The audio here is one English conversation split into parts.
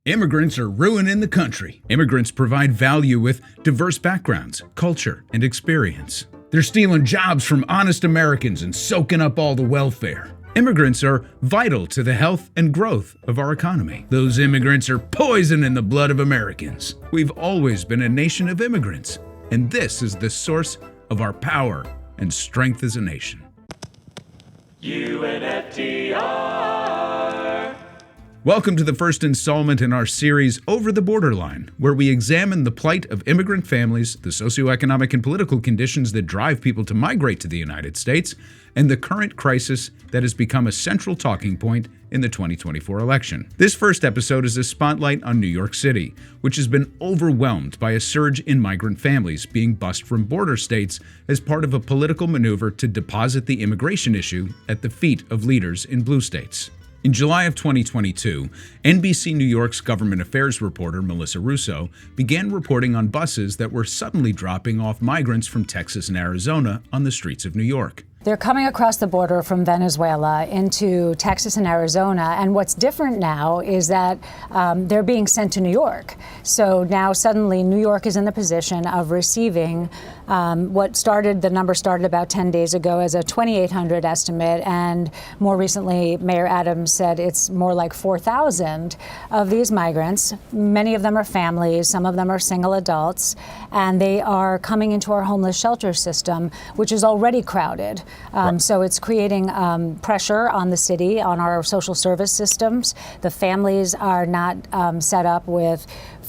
Immigrants are ruining the country. Immigrants provide value with diverse backgrounds, culture, and experience. They're stealing jobs from honest Americans and soaking up all the welfare. Immigrants are vital to the health and growth of our economy. Those immigrants are poison in the blood of Americans. We've always been a nation of immigrants, and this is the source of our power and strength as a nation. UNFTR. Welcome to the first installment in our series Over the Borderline, where we examine the plight of immigrant families, the socioeconomic and political conditions that drive people to migrate to the United States, and the current crisis that has become a central talking point in the 2024 election. This first episode is a spotlight on New York City, which has been overwhelmed by a surge in migrant families being bused from border states as part of a political maneuver to deposit the immigration issue at the feet of leaders in blue states. In July of 2022, NBC New York's government affairs reporter Melissa Russo began reporting on buses that were suddenly dropping off migrants from Texas and Arizona on the streets of New York. They're coming across the border from Venezuela into Texas and Arizona, and what's different now is that they're being sent to New York. So now suddenly New York is in the position of receiving the number started about 10 days ago as a 2,800 estimate, and more recently Mayor Adams said it's more like 4,000 of these migrants. Many of them are families, some of them are single adults, and they are coming into our homeless shelter system, which is already crowded. So it's creating pressure on the city, on our social service systems. The families are not set up with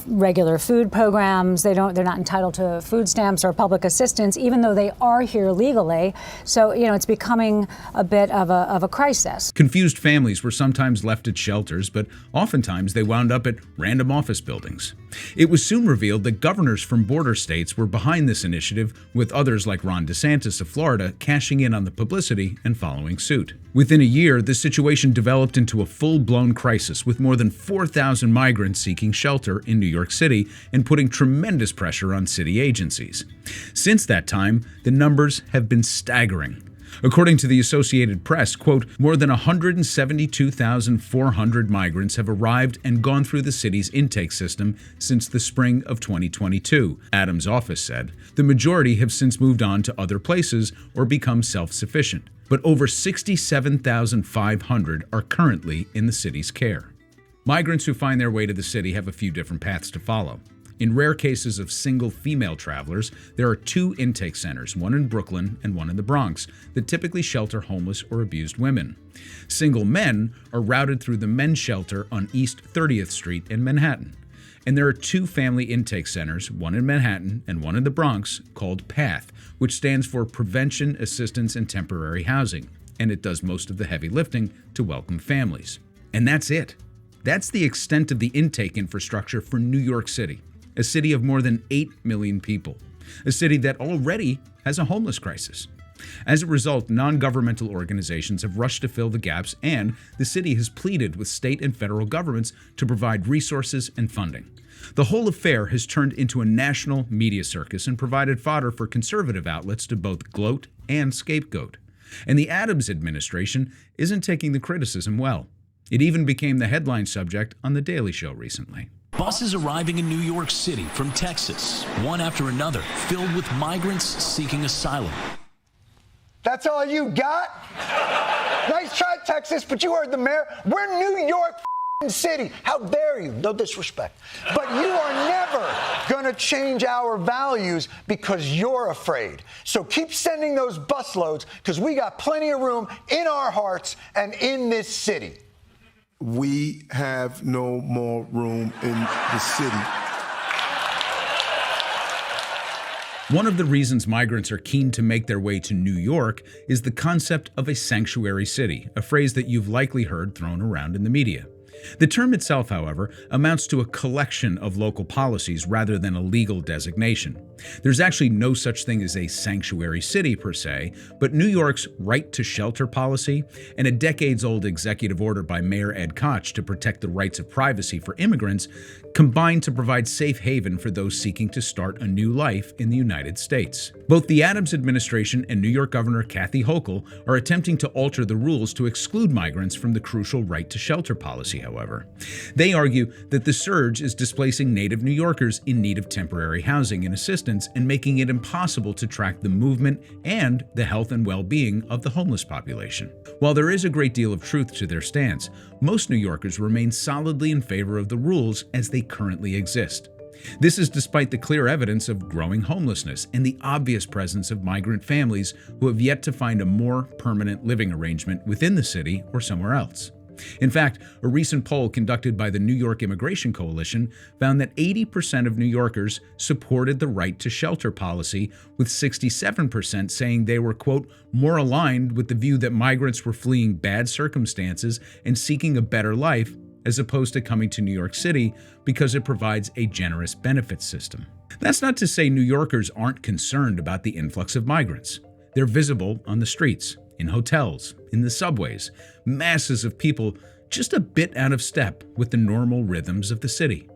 regular food programs. They're not entitled to food stamps or public assistance, even though they are here legally. So, it's becoming a bit of a crisis. Confused families were sometimes left at shelters, but oftentimes they wound up at random office buildings. It was soon revealed that governors from border states were behind this initiative, with others like Ron DeSantis of Florida cashing in on the publicity and following suit. Within a year, the situation developed into a full-blown crisis, with more than 4,000 migrants seeking shelter in New York City and putting tremendous pressure on city agencies. Since that time, the numbers have been staggering. According to the Associated Press, quote, more than 172,400 migrants have arrived and gone through the city's intake system since the spring of 2022, Adams' office said. The majority have since moved on to other places or become self-sufficient, but over 67,500 are currently in the city's care. Migrants who find their way to the city have a few different paths to follow. In rare cases of single female travelers, there are two intake centers, one in Brooklyn and one in the Bronx, that typically shelter homeless or abused women. Single men are routed through the men's shelter on East 30th Street in Manhattan. And there are two family intake centers, one in Manhattan and one in the Bronx, called PATH, which stands for Prevention, Assistance, and Temporary Housing, and it does most of the heavy lifting to welcome families. And that's it. That's the extent of the intake infrastructure for New York City, a city of more than 8 million people, a city that already has a homeless crisis. As a result, non-governmental organizations have rushed to fill the gaps, and the city has pleaded with state and federal governments to provide resources and funding. The whole affair has turned into a national media circus and provided fodder for conservative outlets to both gloat and scapegoat. And the Adams administration isn't taking the criticism well. It even became the headline subject on The Daily Show recently. Buses arriving in New York City from Texas, one after another, filled with migrants seeking asylum. That's all you got? Nice try, Texas, but you heard the mayor. We're New York City. How dare you? No disrespect. But you are never going to change our values because you're afraid. So keep sending those busloads, because we got plenty of room in our hearts and in this city. We have no more room in the city. One of the reasons migrants are keen to make their way to New York is the concept of a sanctuary city, a phrase that you've likely heard thrown around in the media. The term itself, however, amounts to a collection of local policies rather than a legal designation. There's actually no such thing as a sanctuary city per se, but New York's right to shelter policy and a decades-old executive order by Mayor Ed Koch to protect the rights of privacy for immigrants combine to provide safe haven for those seeking to start a new life in the United States. Both the Adams administration and New York Governor Kathy Hochul are attempting to alter the rules to exclude migrants from the crucial right to shelter policy, however. They argue that the surge is displacing native New Yorkers in need of temporary housing and assistance and making it impossible to track the movement and the health and well-being of the homeless population. While there is a great deal of truth to their stance, most New Yorkers remain solidly in favor of the rules as they currently exist. This is despite the clear evidence of growing homelessness and the obvious presence of migrant families who have yet to find a more permanent living arrangement within the city or somewhere else. In fact, a recent poll conducted by the New York Immigration Coalition found that 80% of New Yorkers supported the right to shelter policy, with 67% saying they were, quote, more aligned with the view that migrants were fleeing bad circumstances and seeking a better life, as opposed to coming to New York City because it provides a generous benefits system. That's not to say New Yorkers aren't concerned about the influx of migrants. They're visible on the streets, in hotels, in the subways, masses of people just a bit out of step with the normal rhythms of the city.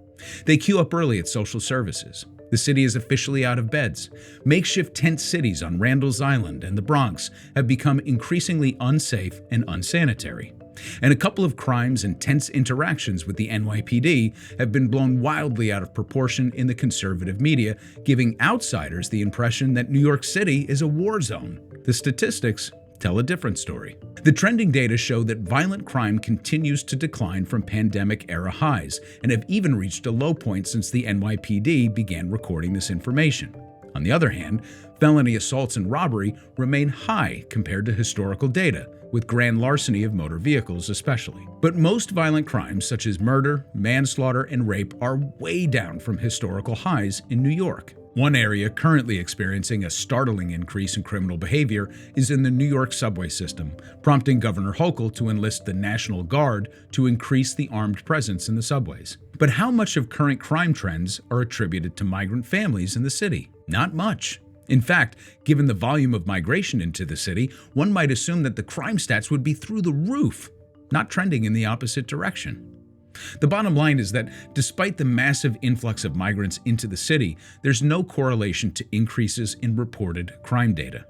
They queue up early at social services. The city is officially out of beds. Makeshift tent cities on Randall's Island and the Bronx have become increasingly unsafe and unsanitary. And a couple of crimes and tense interactions with the NYPD have been blown wildly out of proportion in the conservative media, giving outsiders the impression that New York City is a war zone. The statistics tell a different story. The trending data show that violent crime continues to decline from pandemic-era highs and have even reached a low point since the NYPD began recording this information. On the other hand, felony assaults and robbery remain high compared to historical data, with grand larceny of motor vehicles especially. But most violent crimes such as murder, manslaughter, and rape are way down from historical highs in New York. One area currently experiencing a startling increase in criminal behavior is in the New York subway system, prompting Governor Hochul to enlist the National Guard to increase the armed presence in the subways. But how much of current crime trends are attributed to migrant families in the city? Not much. In fact, given the volume of migration into the city, one might assume that the crime stats would be through the roof, not trending in the opposite direction. The bottom line is that despite the massive influx of migrants into the city, there's no correlation to increases in reported crime data.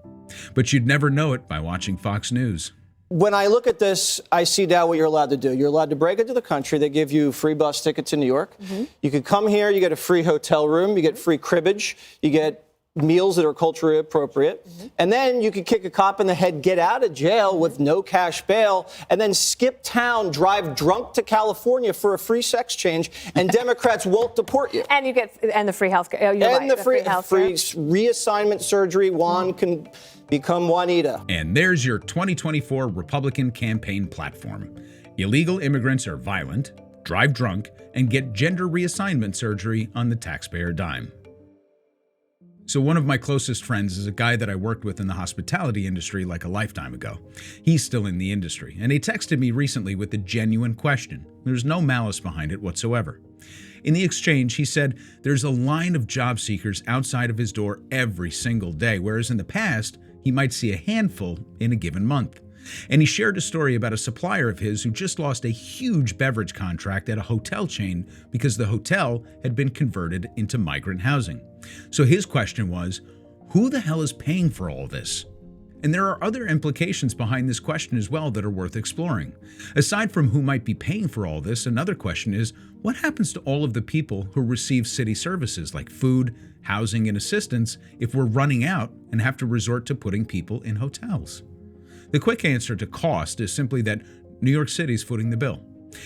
But you'd never know it by watching Fox News. When I look at this, I see now what you're allowed to do. You're allowed to break into the country. They give you free bus tickets to New York. You could come here, you get a free hotel room, you get free cribbage, you get meals that are culturally appropriate. And then you could kick a cop in the head, get out of jail with no cash bail, and then skip town, drive drunk to California for a free sex change, and Democrats won't deport you. And you get the free health care. And the free reassignment surgery. Juan can become Juanita. And there's your 2024 Republican campaign platform. Illegal immigrants are violent, drive drunk, and get gender reassignment surgery on the taxpayer dime. So one of my closest friends is a guy that I worked with in the hospitality industry like a lifetime ago. He's still in the industry, and he texted me recently with a genuine question. There's no malice behind it whatsoever. In the exchange, he said there's a line of job seekers outside of his door every single day, whereas in the past, he might see a handful in a given month. And he shared a story about a supplier of his who just lost a huge beverage contract at a hotel chain because the hotel had been converted into migrant housing. So his question was, who the hell is paying for all this? And there are other implications behind this question as well that are worth exploring. Aside from who might be paying for all this, another question is, what happens to all of the people who receive city services like food, housing, and assistance if we're running out and have to resort to putting people in hotels? The quick answer to cost is simply that New York City is footing the bill.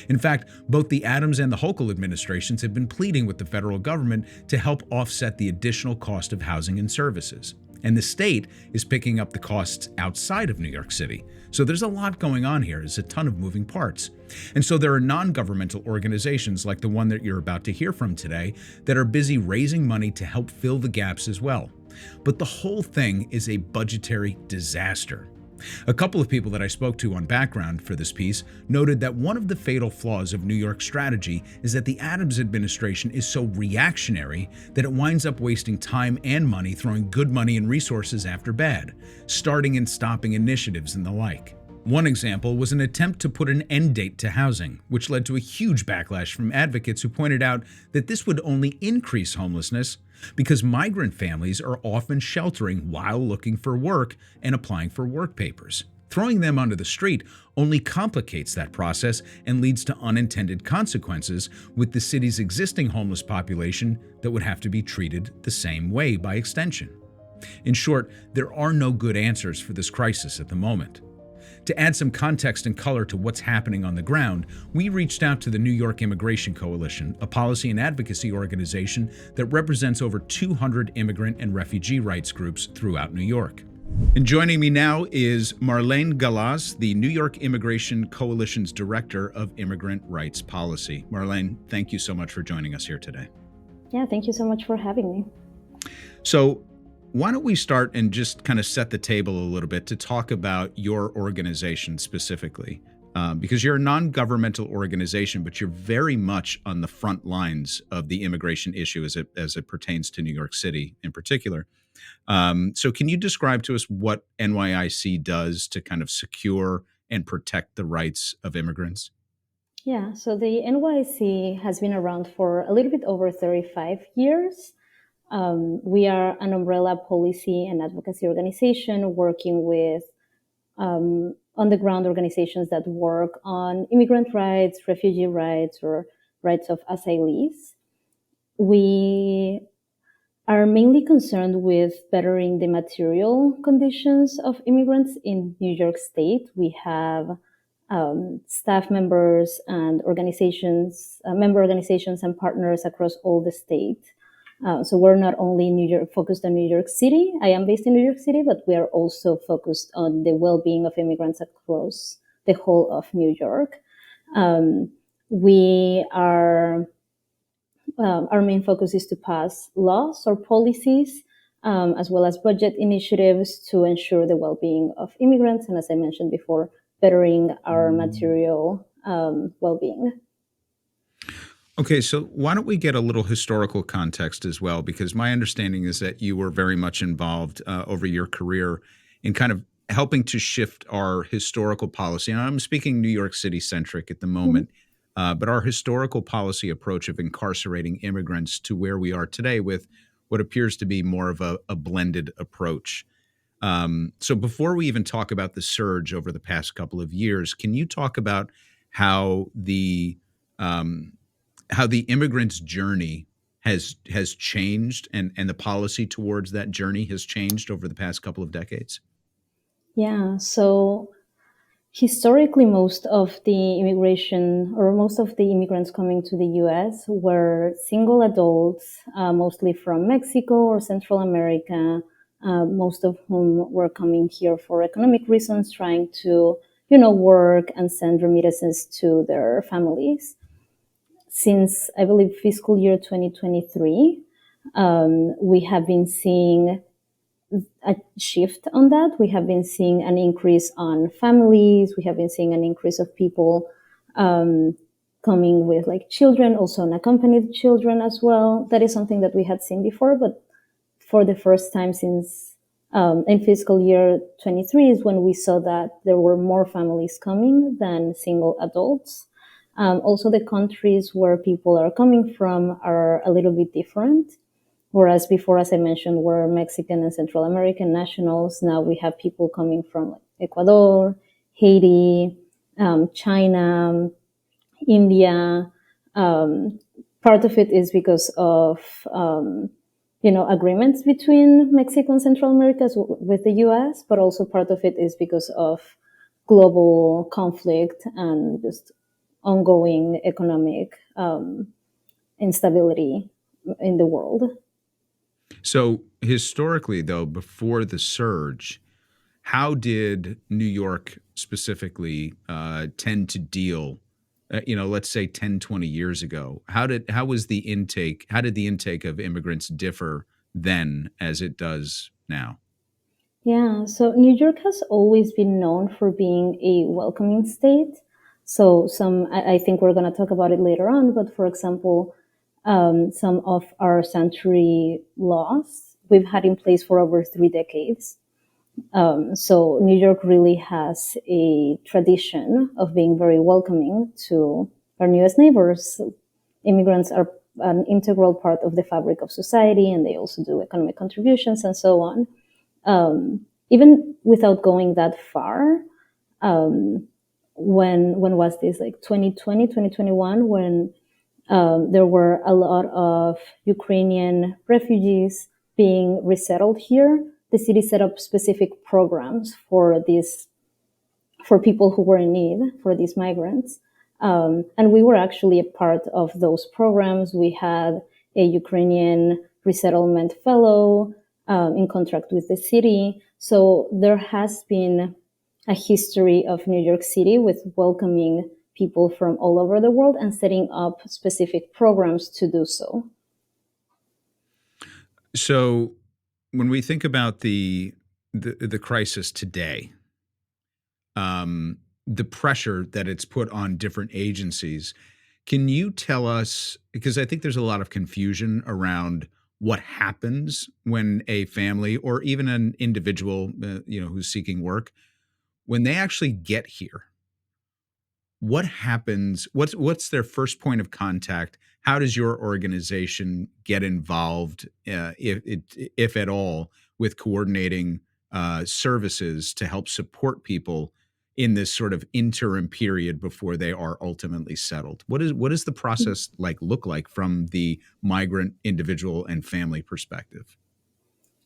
In fact, both the Adams and the Hochul administrations have been pleading with the federal government to help offset the additional cost of housing and services. And the state is picking up the costs outside of New York City. So there's a lot going on here. There's a ton of moving parts. And so there are non-governmental organizations like the one that you're about to hear from today that are busy raising money to help fill the gaps as well. But the whole thing is a budgetary disaster. A couple of people that I spoke to on background for this piece noted that one of the fatal flaws of New York's strategy is that the Adams administration is so reactionary that it winds up wasting time and money throwing good money and resources after bad, starting and stopping initiatives and the like. One example was an attempt to put an end date to housing, which led to a huge backlash from advocates who pointed out that this would only increase homelessness because migrant families are often sheltering while looking for work and applying for work papers. Throwing them onto the street only complicates that process and leads to unintended consequences with the city's existing homeless population that would have to be treated the same way by extension. In short, there are no good answers for this crisis at the moment. To add some context and color to what's happening on the ground, we reached out to the New York Immigration Coalition, a policy and advocacy organization that represents over 200 immigrant and refugee rights groups throughout New York. And joining me now is Marlene Galaz, the New York Immigration Coalition's Director of Immigrant Rights Policy. Marlene, thank you so much for joining us here today. Yeah, thank you so much for having me. So, why don't we start and just kind of set the table a little bit to talk about your organization specifically? Because you're a non-governmental organization, but you're very much on the front lines of the immigration issue as it pertains to New York City in particular. So can you describe to us what NYIC does to kind of secure and protect the rights of immigrants? Yeah, so the NYC has been around for a little bit over 35 years. We are an umbrella policy and advocacy organization working with on-the-ground organizations that work on immigrant rights, refugee rights, or rights of asylees. We are mainly concerned with bettering the material conditions of immigrants in New York State. We have staff members and organizations, member organizations and partners across all the state. So we're not only focused on New York City. I am based in New York City, but we are also focused on the well-being of immigrants across the whole of New York. Our main focus is to pass laws or policies, as well as budget initiatives to ensure the well-being of immigrants, and as I mentioned before, bettering our material well-being. Okay, so why don't we get a little historical context as well? Because my understanding is that you were very much involved over your career in kind of helping to shift our historical policy. And I'm speaking New York City centric at the moment, but our historical policy approach of incarcerating immigrants to where we are today with what appears to be more of a blended approach. So before we even talk about the surge over the past couple of years, can you talk about how the immigrant's journey has changed and the policy towards that journey has changed over the past couple of decades? Yeah, so historically, most of the immigration or most of the immigrants coming to the US were single adults, mostly from Mexico or Central America, most of whom were coming here for economic reasons, trying to, work and send remittances to their families. Since, I believe, fiscal year 2023, we have been seeing a shift on that. We have been seeing an increase on families. We have been seeing an increase of people coming with children, also unaccompanied children as well. That is something that we had seen before, but for the first time since in fiscal year 23 is when we saw that there were more families coming than single adults. Also, the countries where people are coming from are a little bit different. Whereas before, as I mentioned, were Mexican and Central American nationals. Now we have people coming from Ecuador, Haiti, China, India. Part of it is because of agreements between Mexico and Central America with the U.S., but also part of it is because of global conflict and just ongoing economic instability in the world. So historically, though, before the surge, how did New York specifically tend to deal, let's say 10, 20 years ago? How did the intake of immigrants differ then as it does now? Yeah, so New York has always been known for being a welcoming state. So I think we're going to talk about it later on, but for example, some of our sanctuary laws we've had in place for over 3 decades. So New York really has a tradition of being very welcoming to our newest neighbors. Immigrants are an integral part of the fabric of society, and they also do economic contributions and so on. Even without going that far, when was this, like 2020, 2021, when there were a lot of Ukrainian refugees being resettled here. The city set up specific programs for people who were in need, for these migrants. And we were actually a part of those programs. We had a Ukrainian resettlement fellow in contract with the city. So there has been a history of New York City with welcoming people from all over the world and setting up specific programs to do so. So when we think about the crisis today, the pressure that it's put on different agencies, can you tell us, because I think there's a lot of confusion around what happens when a family or even an individual, who's seeking work, when they actually get here, what happens? What's their first point of contact? How does your organization get involved, if at all, with coordinating services to help support people in this sort of interim period before they are ultimately settled? What does the process look like from the migrant individual and family perspective?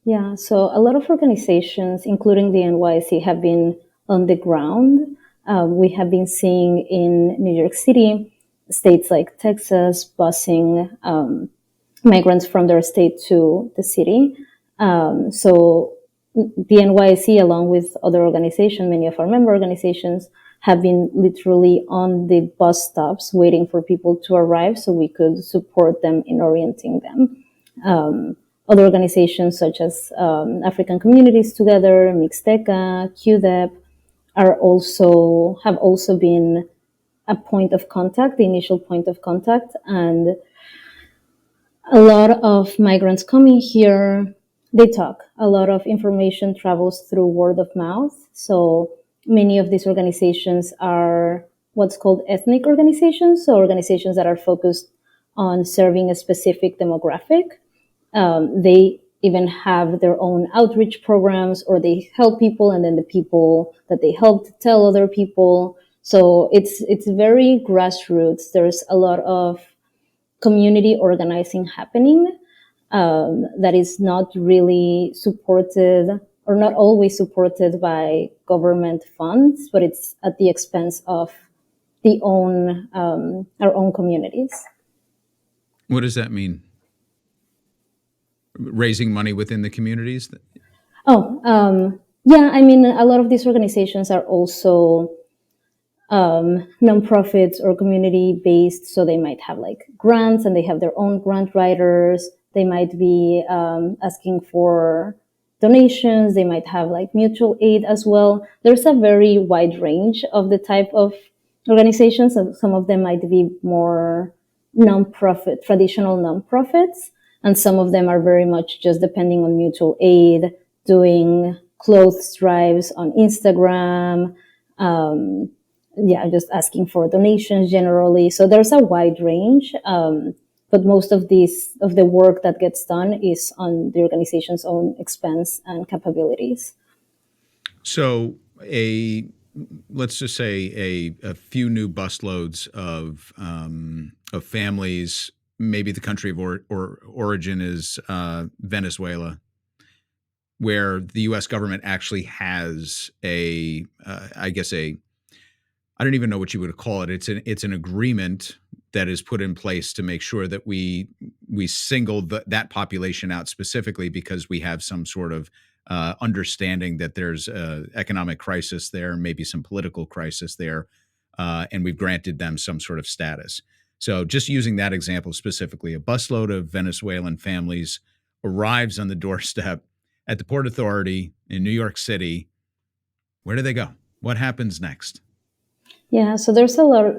Yeah, so a lot of organizations, including the NYC, have been on the ground. We have been seeing in New York City, states like Texas, busing migrants from their state to the city. So the NYC, along with other organizations, many of our member organizations, have been literally on the bus stops waiting for people to arrive so we could support them in orienting them. Other organizations such as African Communities Together, Mixteca, QDEP, have also been a point of contact, the initial point of contact. And a lot of migrants coming here, they talk. A lot of information travels through word of mouth. So many of these organizations are what's called ethnic organizations, so organizations that are focused on serving a specific demographic. They even have their own outreach programs, or they help people, and then the people that they help tell other people. So it's very grassroots. There's a lot of community organizing happening that is not really supported, or not always supported, by government funds, but it's at the expense of our own communities. What does that mean? Raising money within the communities? Yeah, I mean, a lot of these organizations are also nonprofits or community based. So they might have grants, and they have their own grant writers. They might be asking for donations. They might have mutual aid as well. There's a very wide range of the type of organizations. Some of them might be more nonprofit, traditional nonprofits. And some of them are very much just depending on mutual aid, doing clothes drives on Instagram, just asking for donations generally. So there's a wide range, but most of the work that gets done is on the organization's own expense and capabilities. So let's just say a few new busloads of families. Maybe the country of origin is Venezuela, where the U.S. government actually has I don't even know what you would call it. It's an agreement that is put in place to make sure that we single that population out specifically because we have some sort of understanding that there's an economic crisis there, maybe some political crisis there, and we've granted them some sort of status. So just using that example specifically, a busload of Venezuelan families arrives on the doorstep at the Port Authority in New York City. Where do they go? What happens next? Yeah, so there's a lot.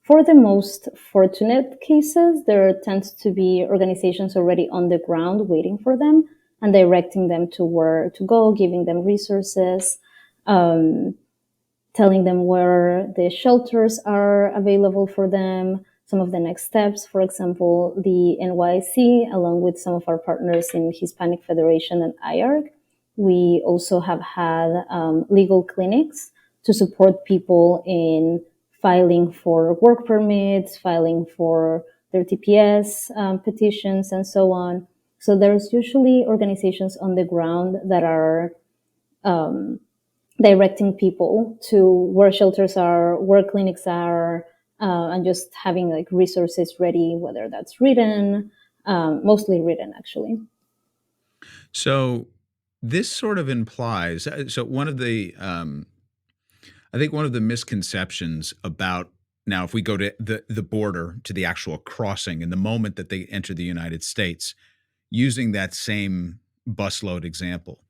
For the most fortunate cases, there tends to be organizations already on the ground waiting for them and directing them to where to go, giving them resources, telling them where the shelters are available for them, some of the next steps. For example, the NYC, along with some of our partners in Hispanic Federation and IARC, we also have had legal clinics to support people in filing for work permits, filing for their TPS petitions, and so on. So there's usually organizations on the ground that are directing people to where shelters are, where clinics are, and just having like resources ready, whether that's written, mostly written actually. So this sort of implies, so one of the, I think one of the misconceptions about now, if we go to the border, to the actual crossing and the moment that they enter the United States, using that same busload example,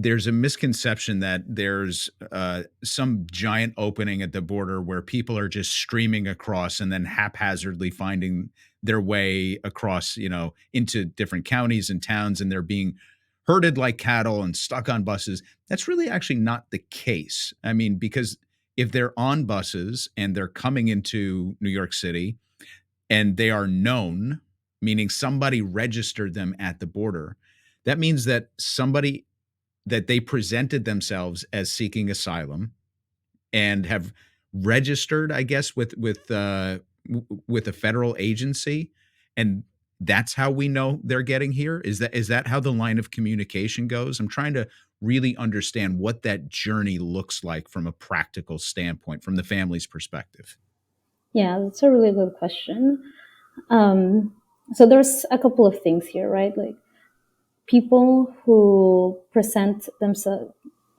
there's a misconception that there's some giant opening at the border where people are just streaming across and then haphazardly finding their way across, into different counties and towns, and they're being herded like cattle and stuck on buses. That's really actually not the case. I mean, because if they're on buses and they're coming into New York City and they are known, meaning somebody registered them at the border, that means that they presented themselves as seeking asylum and have registered, I guess, with a federal agency, and that's how we know they're getting here. Is that how the line of communication goes? I'm trying to really understand what that journey looks like from a practical standpoint, from the family's perspective. Yeah, that's a really good question. So there's a couple of things here, right? Like people who present themselves.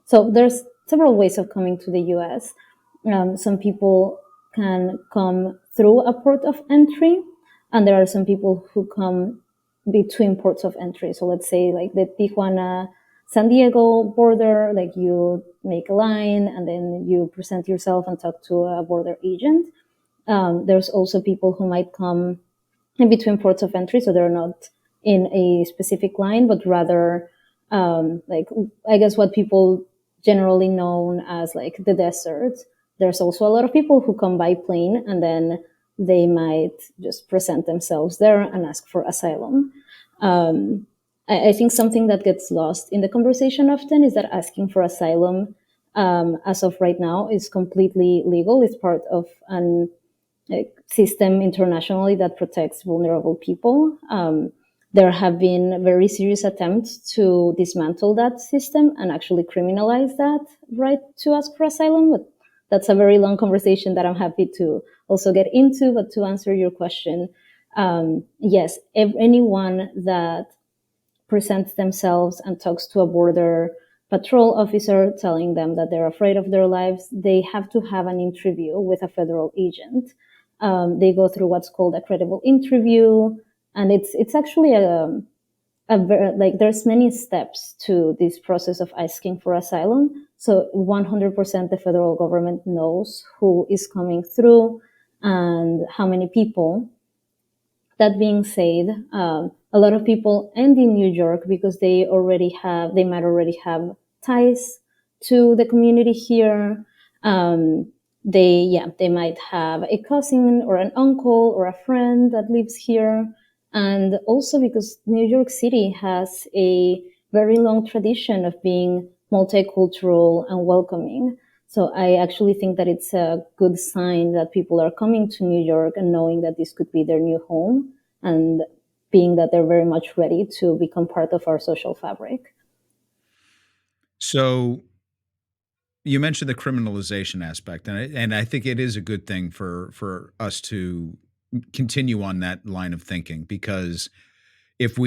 So there's several ways of coming to the US. Some people can come through a port of entry, and there are some people who come between ports of entry. So let's say like the Tijuana San Diego border, like you make a line and then you present yourself and talk to a border agent. There's also people who might come in between ports of entry, so they're not in a specific line, but rather like I guess what people generally known as like the desert. There's also a lot of people who come by plane and then they might just present themselves there and ask for asylum. I think something that gets lost in the conversation often is that asking for asylum as of right now is completely legal. It's part of an system internationally that protects vulnerable people. There have been very serious attempts to dismantle that system and actually criminalize that right to ask for asylum. But that's a very long conversation that I'm happy to also get into. But to answer your question, yes, anyone that presents themselves and talks to a border patrol officer telling them that they're afraid of their lives, they have to have an interview with a federal agent. They go through what's called a credible interview. And it's actually like there's many steps to this process of asking for asylum. So 100% the federal government knows who is coming through and how many people. That being said, a lot of people end in New York because they might already have ties to the community here. They might have a cousin or an uncle or a friend that lives here. And also because New York City has a very long tradition of being multicultural and welcoming. So I actually think that it's a good sign that people are coming to New York and knowing that this could be their new home and being that they're very much ready to become part of our social fabric. So you mentioned the criminalization aspect, and I think it is a good thing for us to continue on that line of thinking, because if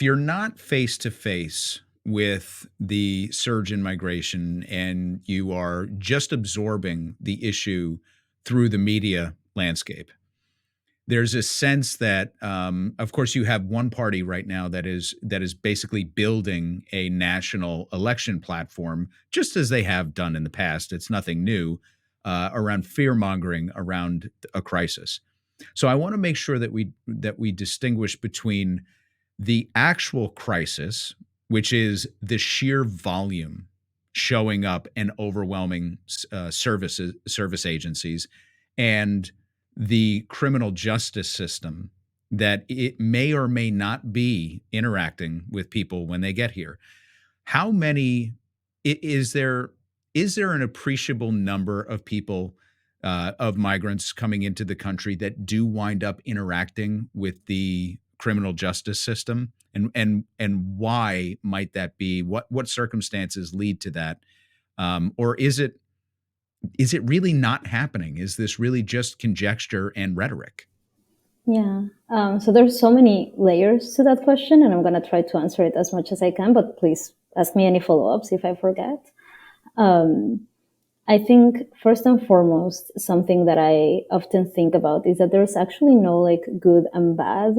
you're not face to face with the surge in migration and you are just absorbing the issue through the media landscape, there's a sense that, of course, you have one party right now that is basically building a national election platform, just as they have done in the past. It's nothing new, around fear mongering around a crisis. So I want to make sure that we distinguish between the actual crisis, which is the sheer volume showing up and overwhelming service agencies, and the criminal justice system that it may or may not be interacting with people when they get here. How many is there an appreciable number of people of migrants coming into the country that do wind up interacting with the criminal justice system, and why might that be? What circumstances lead to that, or is it really not happening? Is this really just conjecture and rhetoric? Yeah. So there's so many layers to that question, and I'm going to try to answer it as much as I can, but please ask me any follow-ups if I forget. I think first and foremost, something that I often think about is that there's actually no like good and bad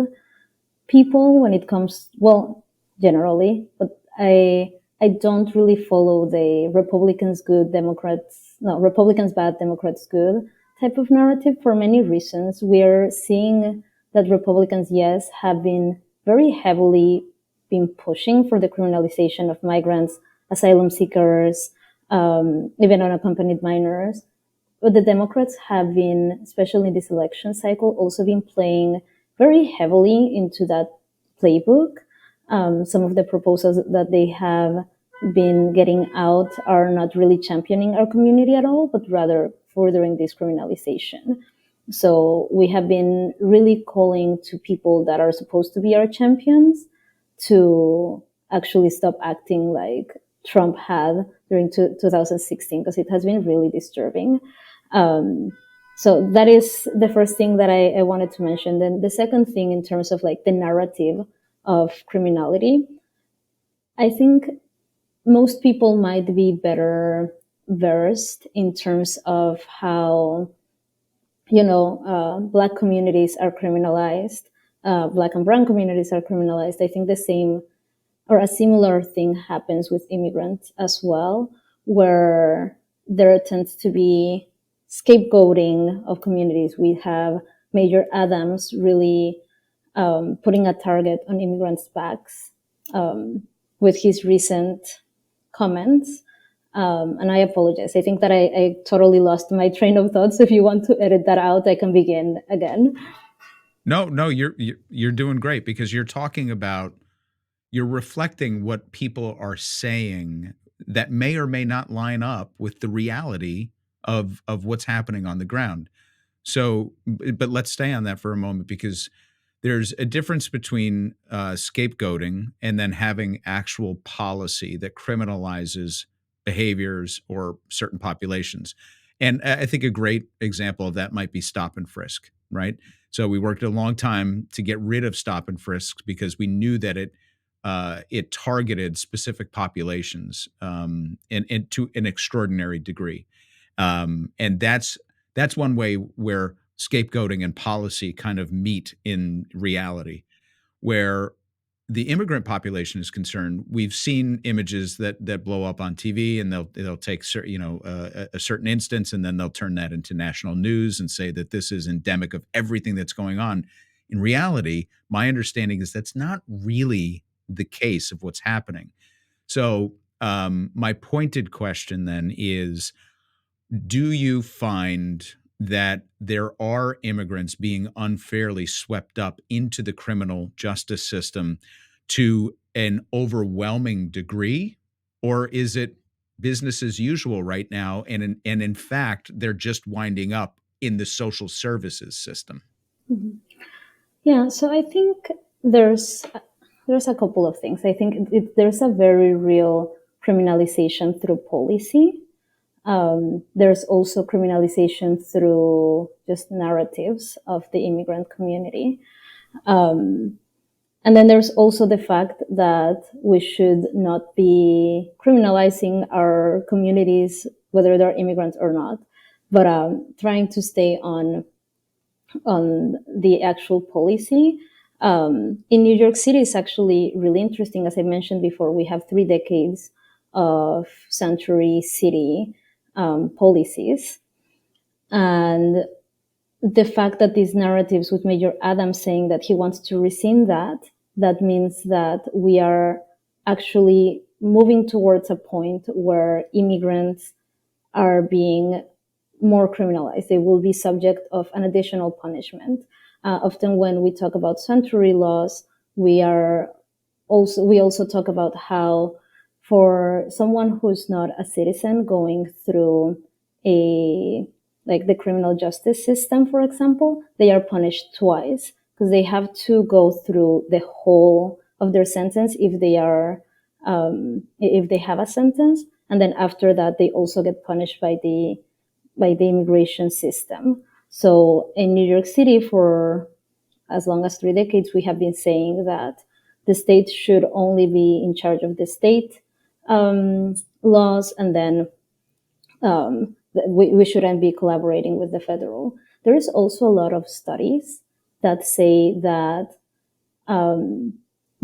people when it comes, well, generally, but I don't really follow the Republicans good, Republicans bad, Democrats good type of narrative for many reasons. We're seeing that Republicans, yes, have been very heavily been pushing for the criminalization of migrants, asylum seekers, even unaccompanied minors. But the Democrats have been, especially in this election cycle, also been playing very heavily into that playbook. Some of the proposals that they have been getting out are not really championing our community at all, but rather furthering this criminalization. So we have been really calling to people that are supposed to be our champions to actually stop acting like Trump had during 2016, because it has been really disturbing. So that is the first thing that I wanted to mention. Then the second thing, in terms of like the narrative of criminality, I think most people might be better versed in terms of how, Black communities are criminalized, Black and brown communities are criminalized. I think the same or a similar thing happens with immigrants as well, where there tends to be scapegoating of communities. We have Major Adams really putting a target on immigrants' backs with his recent comments. And I apologize. I think that I totally lost my train of thought. So if you want to edit that out, I can begin again. No, you're doing great, because you're reflecting what people are saying that may or may not line up with the reality of what's happening on the ground. So, but let's stay on that for a moment, because there's a difference between scapegoating and then having actual policy that criminalizes behaviors or certain populations. And I think a great example of that might be stop and frisk, right? So we worked a long time to get rid of stop and frisk because we knew that it targeted specific populations, and to an extraordinary degree. And that's one way where scapegoating and policy kind of meet in reality. Where the immigrant population is concerned, we've seen images that blow up on TV, and they'll take a certain instance, and then they'll turn that into national news and say that this is endemic of everything that's going on. In reality, my understanding is that's not really the case of what's happening. So my pointed question then is, do you find that there are immigrants being unfairly swept up into the criminal justice system to an overwhelming degree? Or is it business as usual right now, and in fact, they're just winding up in the social services system? Mm-hmm. Yeah, so I think there's a couple of things. I think there's a very real criminalization through policy. There's also criminalization through just narratives of the immigrant community. And then there's also the fact that we should not be criminalizing our communities, whether they're immigrants or not, but trying to stay on the actual policy. In New York City, it's actually really interesting. As I mentioned before, we have 3 decades of sanctuary city policies. And the fact that these narratives, with Major Adams saying that he wants to rescind that means that we are actually moving towards a point where immigrants are being more criminalized. They will be subject of an additional punishment. Often when we talk about sanctuary laws, we also talk about how for someone who's not a citizen going through the criminal justice system, for example, they are punished twice because they have to go through the whole of their sentence if they have a sentence, and then after that they also get punished by the immigration system. So in New York City, for as long as 3 decades, we have been saying that the state should only be in charge of the state laws, and then we shouldn't be collaborating with the federal. There is also a lot of studies that say that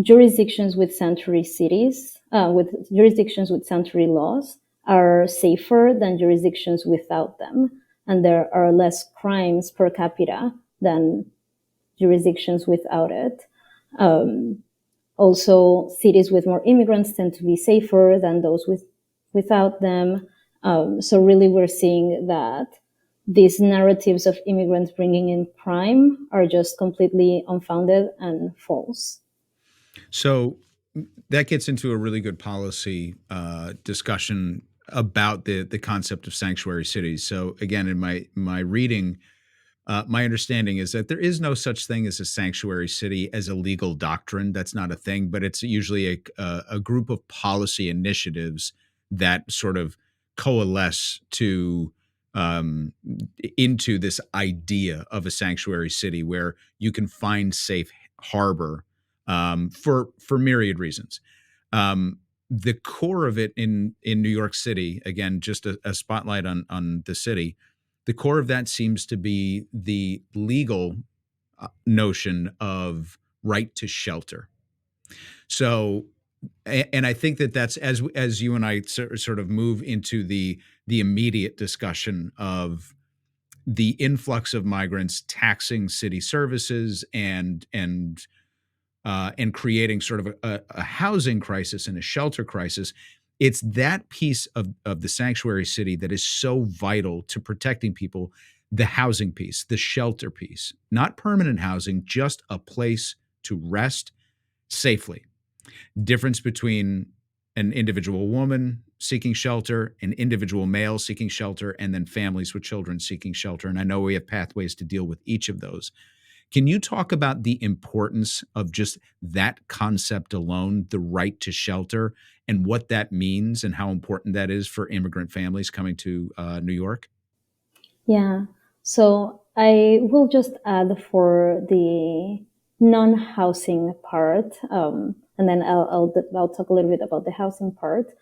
jurisdictions with sanctuary cities, with jurisdictions with sanctuary laws, are safer than jurisdictions without them, and there are less crimes per capita than jurisdictions without it. Also, cities with more immigrants tend to be safer than those without them. So really, we're seeing that these narratives of immigrants bringing in crime are just completely unfounded and false. So that gets into a really good policy discussion about the concept of sanctuary cities. So again, in my reading, my understanding is that there is no such thing as a sanctuary city as a legal doctrine. That's not a thing, but it's usually a group of policy initiatives that sort of coalesce to into this idea of a sanctuary city where you can find safe harbor for myriad reasons. The core of it in New York City, again, just a spotlight on the city. The core of that seems to be the legal notion of right to shelter. So, and I think that's as you and I sort of move into the immediate discussion of the influx of migrants taxing city services and creating sort of a housing crisis and a shelter crisis. It's that piece of the sanctuary city that is so vital to protecting people, the housing piece, the shelter piece, not permanent housing, just a place to rest safely. Difference between an individual woman seeking shelter, an individual male seeking shelter, and then families with children seeking shelter. And I know we have pathways to deal with each of those. Can you talk about the importance of just that concept alone, the right to shelter, and what that means and how important that is for immigrant families coming to New York? Yeah. So I will just add for the non-housing part, and then I'll talk a little bit about the housing part.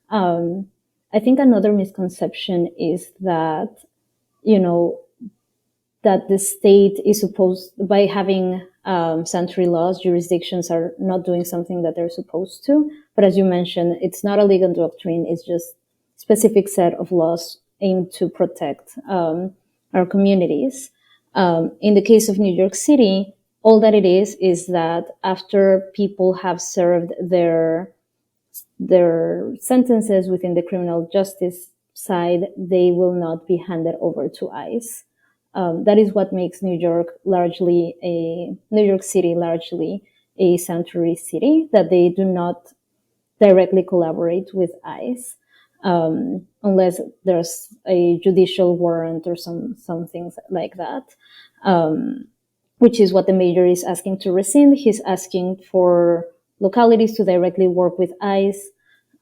I think another misconception is that, that the state is supposed, by having sanctuary laws, jurisdictions are not doing something that they're supposed to. But as you mentioned, it's not a legal doctrine. It's just specific set of laws aimed to protect our communities. In the case of New York City, all that it is that after people have served their sentences within the criminal justice side, they will not be handed over to ICE. That is what makes New York City largely a sanctuary city, that they do not directly collaborate with ICE, unless there's a judicial warrant or some things like that, which is what the mayor is asking to rescind. He's asking for localities to directly work with ICE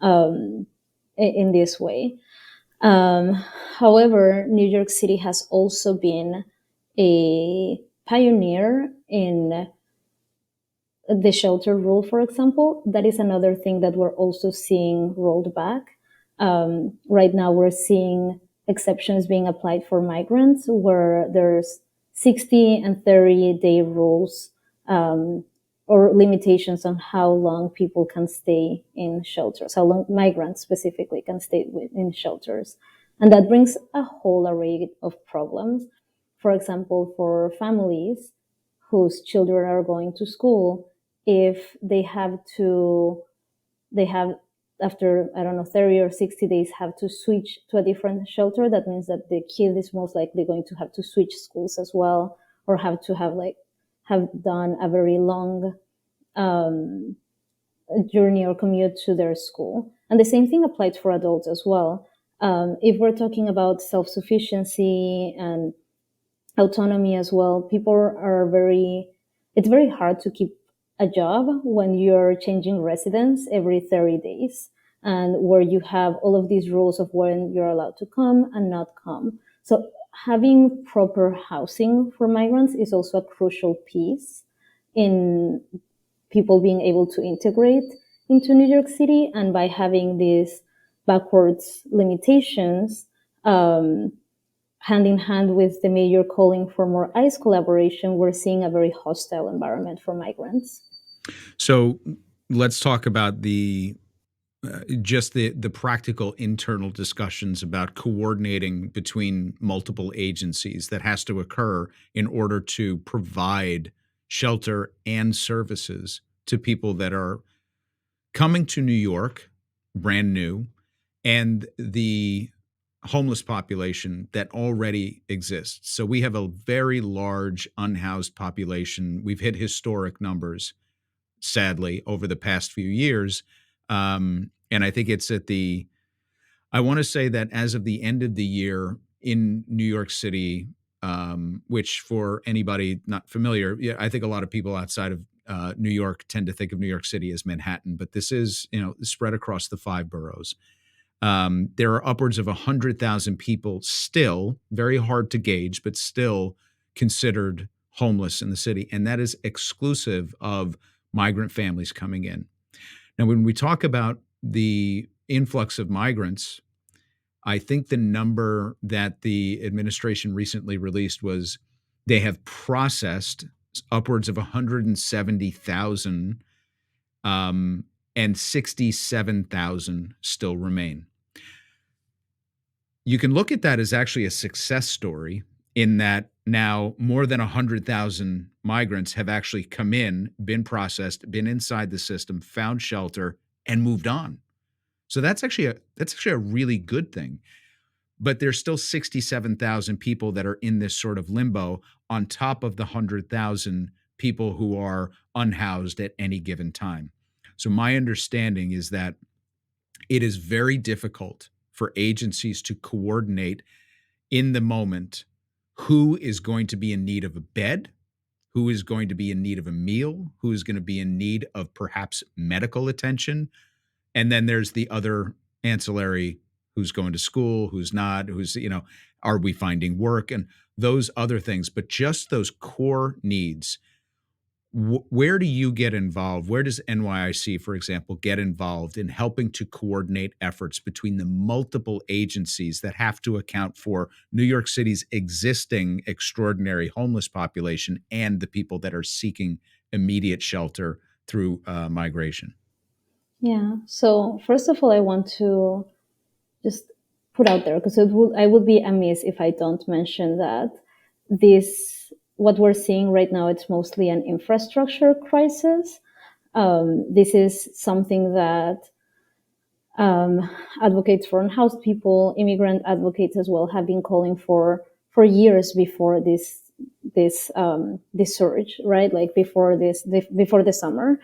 in this way. However, New York City has also been a pioneer in the shelter rule, for example. That is another thing that we're also seeing rolled back. Right now, we're seeing exceptions being applied for migrants where there's 60 and 30-day rules or limitations on how long people can stay in shelters, how long migrants specifically can stay in shelters. And that brings a whole array of problems. For example, for families whose children are going to school, if they have after, 30 or 60 days, have to switch to a different shelter, that means that the kid is most likely going to have to switch schools as well, or have to have done a very long journey or commute to their school. And the same thing applies for adults as well. If we're talking about self-sufficiency and autonomy as well, it's very hard to keep a job when you're changing residence every 30 days and where you have all of these rules of when you're allowed to come and not come. So having proper housing for migrants is also a crucial piece in people being able to integrate into New York City. And by having these backwards limitations, hand in hand with the mayor calling for more ICE collaboration, we're seeing a very hostile environment for migrants. So let's talk about the practical internal discussions about coordinating between multiple agencies that has to occur in order to provide shelter and services to people that are coming to New York, brand new, and the homeless population that already exists. So we have a very large unhoused population. We've hit historic numbers, sadly, over the past few years. And I think it's I want to say that as of the end of the year in New York City, which for anybody not familiar, I think a lot of people outside of New York tend to think of New York City as Manhattan, but this is, spread across the 5 boroughs. There are upwards of 100,000 people still, very hard to gauge, but still considered homeless in the city. And that is exclusive of migrant families coming in. Now, when we talk about the influx of migrants, I think the number that the administration recently released was they have processed upwards of 170,000, and 67,000 still remain. You can look at that as actually a success story in that now more than 100,000 migrants have actually come in, been processed, been inside the system, found shelter, and moved on. So that's actually a really good thing. But there's still 67,000 people that are in this sort of limbo on top of the 100,000 people who are unhoused at any given time. So my understanding is that it is very difficult for agencies to coordinate in the moment who is going to be in need of a bed, who is going to be in need of a meal, who is going to be in need of perhaps medical attention. And then there's the other ancillary, who's going to school, who's not, are we finding work and those other things. But just those core needs, where do you get involved? Where does NYIC, for example, get involved in helping to coordinate efforts between the multiple agencies that have to account for New York City's existing extraordinary homeless population and the people that are seeking immediate shelter through migration? Yeah. So first of all, I want to just put out there, because I would be amiss if I don't mention that what we're seeing right now, it's mostly an infrastructure crisis. This is something that advocates for unhoused people, immigrant advocates as well, have been calling for years before this surge, right? Like before the summer.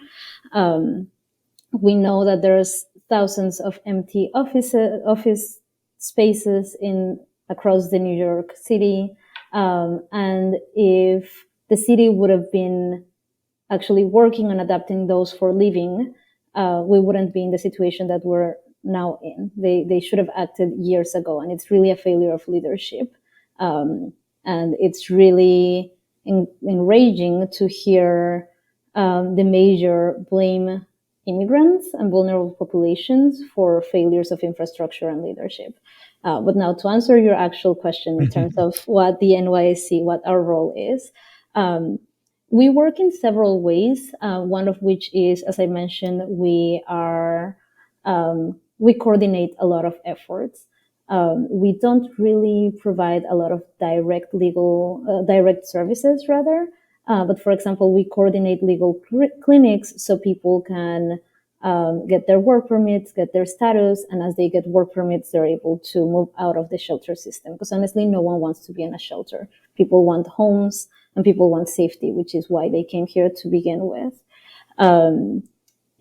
We know that there's thousands of empty office spaces across the New York City. And if the city would have been actually working on adapting those for living, we wouldn't be in the situation that we're now in. They should have acted years ago, and it's really a failure of leadership. And it's really enraging to hear the mayor blame immigrants and vulnerable populations for failures of infrastructure and leadership. But now to answer your actual question in terms of what the NYSC, what our role is, we work in several ways. One of which is, as I mentioned, we coordinate a lot of efforts. We don't really provide a lot of direct services, rather. But for example, we coordinate legal clinics so people can get their work permits, get their status, and as they get work permits, they're able to move out of the shelter system. Because honestly, no one wants to be in a shelter. People want homes and people want safety, which is why they came here to begin with.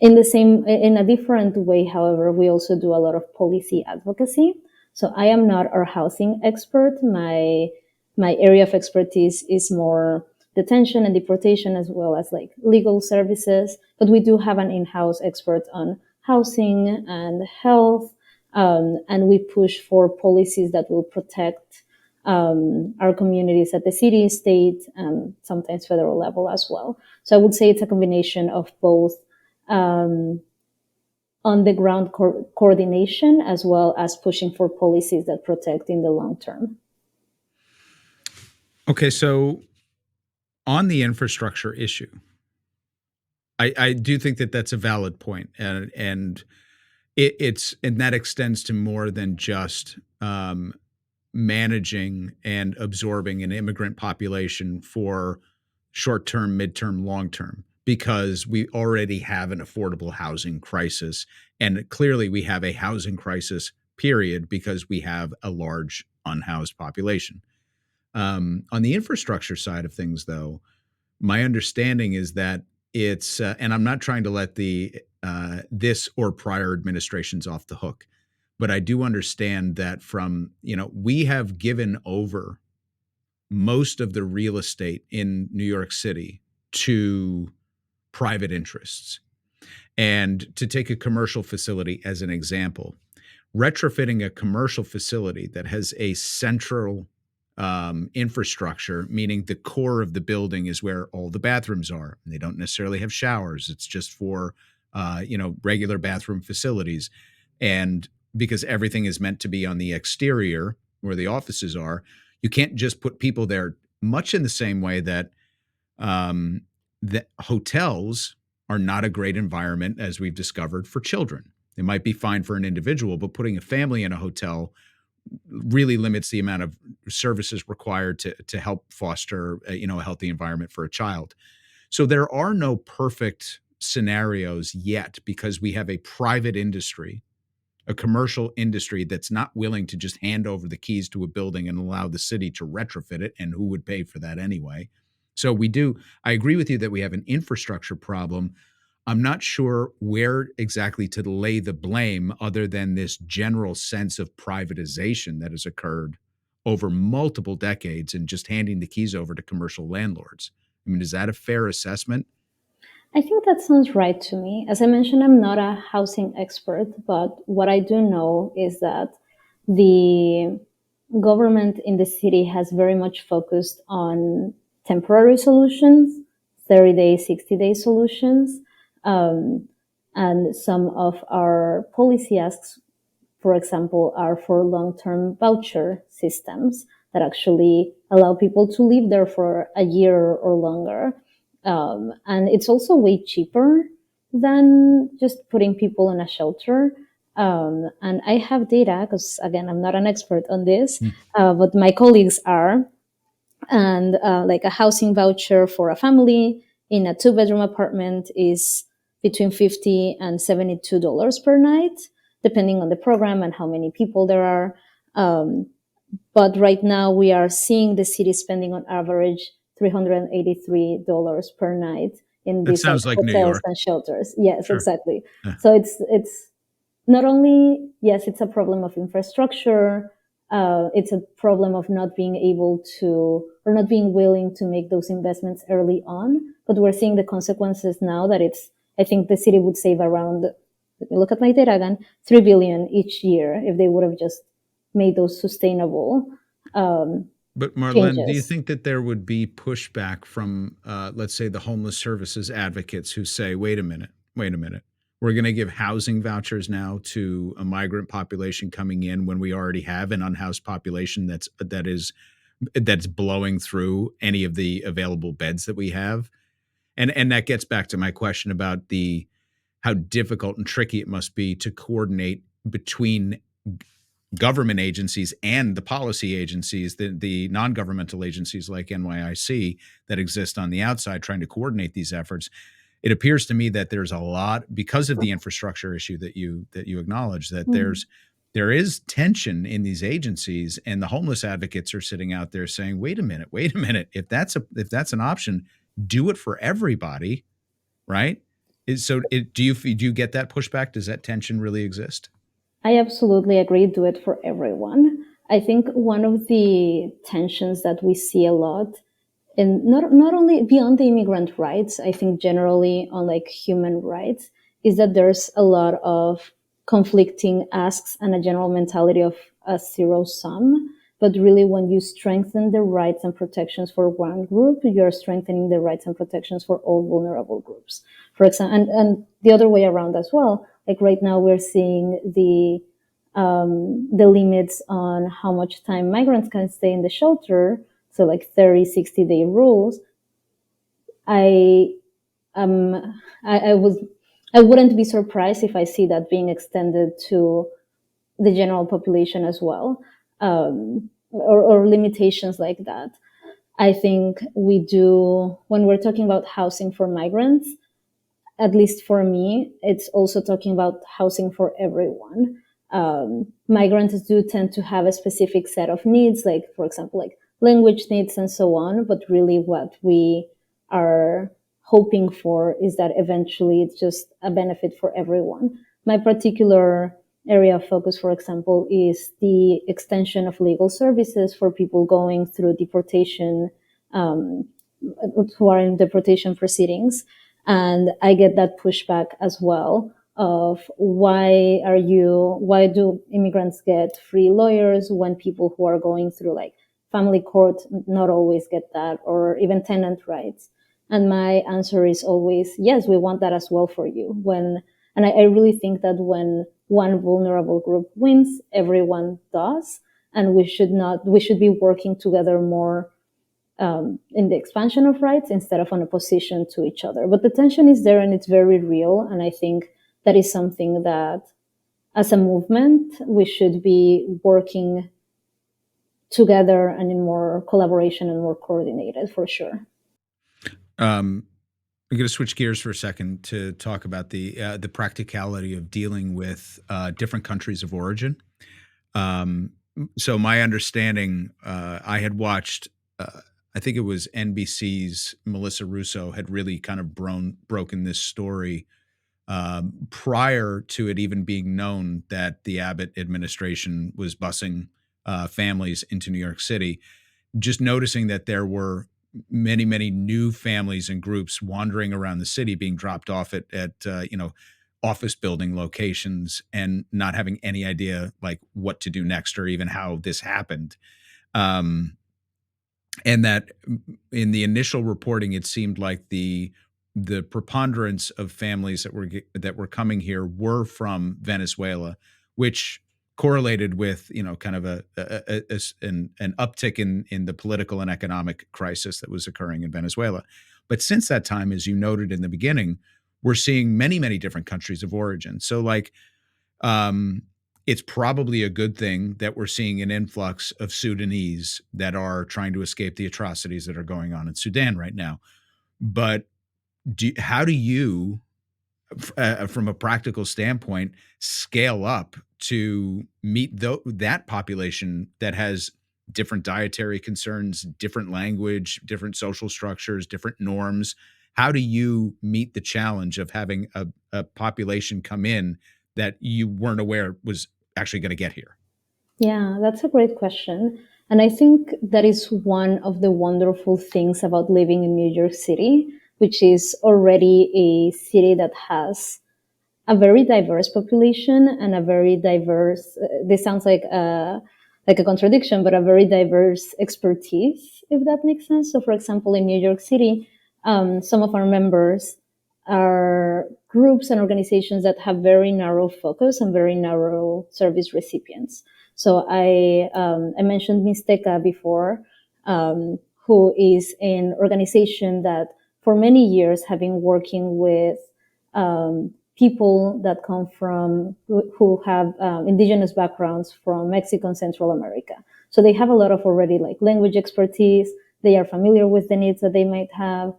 In a different way, however, we also do a lot of policy advocacy. So I am not our housing expert. My area of expertise is more detention and deportation, as well as like legal services. But we do have an in-house expert on housing and health, and we push for policies that will protect our communities at the city, state, and sometimes federal level as well. So I would say it's a combination of both on the ground coordination, as well as pushing for policies that protect in the long term. Okay, so on the infrastructure issue, I do think that that's a valid point, and that extends to more than just managing and absorbing an immigrant population for short-term, mid-term, long-term, because we already have an affordable housing crisis, and clearly we have a housing crisis, period, because we have a large unhoused population. On the infrastructure side of things, though, my understanding is that it's, and I'm not trying to let this or prior administrations off the hook, but I do understand that we have given over most of the real estate in New York City to private interests. And to take a commercial facility as an example, retrofitting a commercial facility that has a central infrastructure, meaning the core of the building is where all the bathrooms are. And they don't necessarily have showers. It's just for, regular bathroom facilities. And because everything is meant to be on the exterior where the offices are, you can't just put people there, much in the same way that hotels are not a great environment, as we've discovered, for children. They might be fine for an individual, but putting a family in a hotel really limits the amount of services required to help foster a healthy environment for a child. So there are no perfect scenarios yet, because we have a private industry, a commercial industry that's not willing to just hand over the keys to a building and allow the city to retrofit it, and who would pay for that anyway? So I agree with you that we have an infrastructure problem. I'm not sure where exactly to lay the blame, other than this general sense of privatization that has occurred over multiple decades and just handing the keys over to commercial landlords. I mean, is that a fair assessment? I think that sounds right to me. As I mentioned, I'm not a housing expert, but what I do know is that the government in the city has very much focused on temporary solutions, 30-day, 60-day solutions. And some of our policy asks, for example, are for long-term voucher systems that actually allow people to live there for a year or longer. And it's also way cheaper than just putting people in a shelter. And I have data, because again, I'm not an expert on this, but my colleagues are. And like a housing voucher for a family in a 2-bedroom apartment is between $50 and $72 per night, depending on the program and how many people there are. But right now we are seeing the city spending on average $383 per night in these sounds like hotels New York. and shelters. Yes, Sure. exactly. Yeah. So it's not only, yes, it's a problem of infrastructure. It's a problem of not being able to, or not being willing to make those investments early on. But we're seeing the consequences now that I think the city would save around, let me look at my data again, $3 billion each year if they would have just made those sustainable. But Marlene, changes. do you think that there would be pushback from, let's say, the homeless services advocates who say, wait a minute, we're going to give housing vouchers now to a migrant population coming in when we already have an unhoused population that's blowing through any of the available beds that we have? And that gets back to my question about how difficult and tricky it must be to coordinate between government agencies and the policy agencies, the non-governmental agencies like NYIC that exist on the outside trying to coordinate these efforts. It appears to me that there's a lot, because of the infrastructure issue that you acknowledge, that there is tension in these agencies, and the homeless advocates are sitting out there saying, wait a minute, if that's an option, do it for everybody, right? Do you get that pushback? Does that tension really exist? I absolutely agree. Do it for everyone. I think one of the tensions that we see a lot, and not only beyond the immigrant rights, I think generally on like human rights, is that there's a lot of conflicting asks and a general mentality of a zero sum. But really, when you strengthen the rights and protections for one group, you're strengthening the rights and protections for all vulnerable groups. For example, and the other way around as well. Like right now, we're seeing the limits on how much time migrants can stay in the shelter. So like 30, 60-day rules. I wouldn't be surprised if I see that being extended to the general population as well, or limitations like that. I think we do, when we're talking about housing for migrants, at least for me, it's also talking about housing for everyone. Migrants do tend to have a specific set of needs, like, for example, like language needs and so on. But really what we are hoping for is that eventually it's just a benefit for everyone. My particular area of focus, for example, is the extension of legal services for people going through deportation, who are in deportation proceedings. And I get that pushback as well of why do immigrants get free lawyers when people who are going through like family court not always get that, or even tenant rights. And my answer is always, yes, we want that as well for you. And I really think that when one vulnerable group wins, everyone does. And we should be working together more in the expansion of rights instead of on opposition to each other. But the tension is there and it's very real. And I think that is something that as a movement, we should be working together and in more collaboration and more coordinated for sure. I'm going to switch gears for a second to talk about the practicality of dealing with different countries of origin. So my understanding, I had watched, I think it was NBC's Melissa Russo had really kind of broken this story prior to it even being known that the Abbott administration was busing families into New York City. Just noticing that there were many, many new families and groups wandering around the city, being dropped off at office building locations and not having any idea like what to do next or even how this happened. And that in the initial reporting, it seemed like the preponderance of families that were coming here were from Venezuela, which correlated with kind of an uptick in the political and economic crisis that was occurring in Venezuela. But since that time, as you noted in the beginning, we're seeing many, many different countries of origin. So like it's probably a good thing that we're seeing an influx of Sudanese that are trying to escape the atrocities that are going on in Sudan right now. But how do you, from a practical standpoint, scale up to meet that population that has different dietary concerns, different language, different social structures, different norms? How do you meet the challenge of having a population come in that you weren't aware was actually going to get here? Yeah, that's a great question. And I think that is one of the wonderful things about living in New York City, which is already a city that has a very diverse population and a very diverse, this sounds like a contradiction, but a very diverse expertise, if that makes sense. So for example, in New York City, some of our members are groups and organizations that have very narrow focus and very narrow service recipients. So I mentioned Mixteca before, who is an organization that for many years have been working with people that come from, who have indigenous backgrounds from Mexico and Central America. So they have a lot of already like language expertise. They are familiar with the needs that they might have.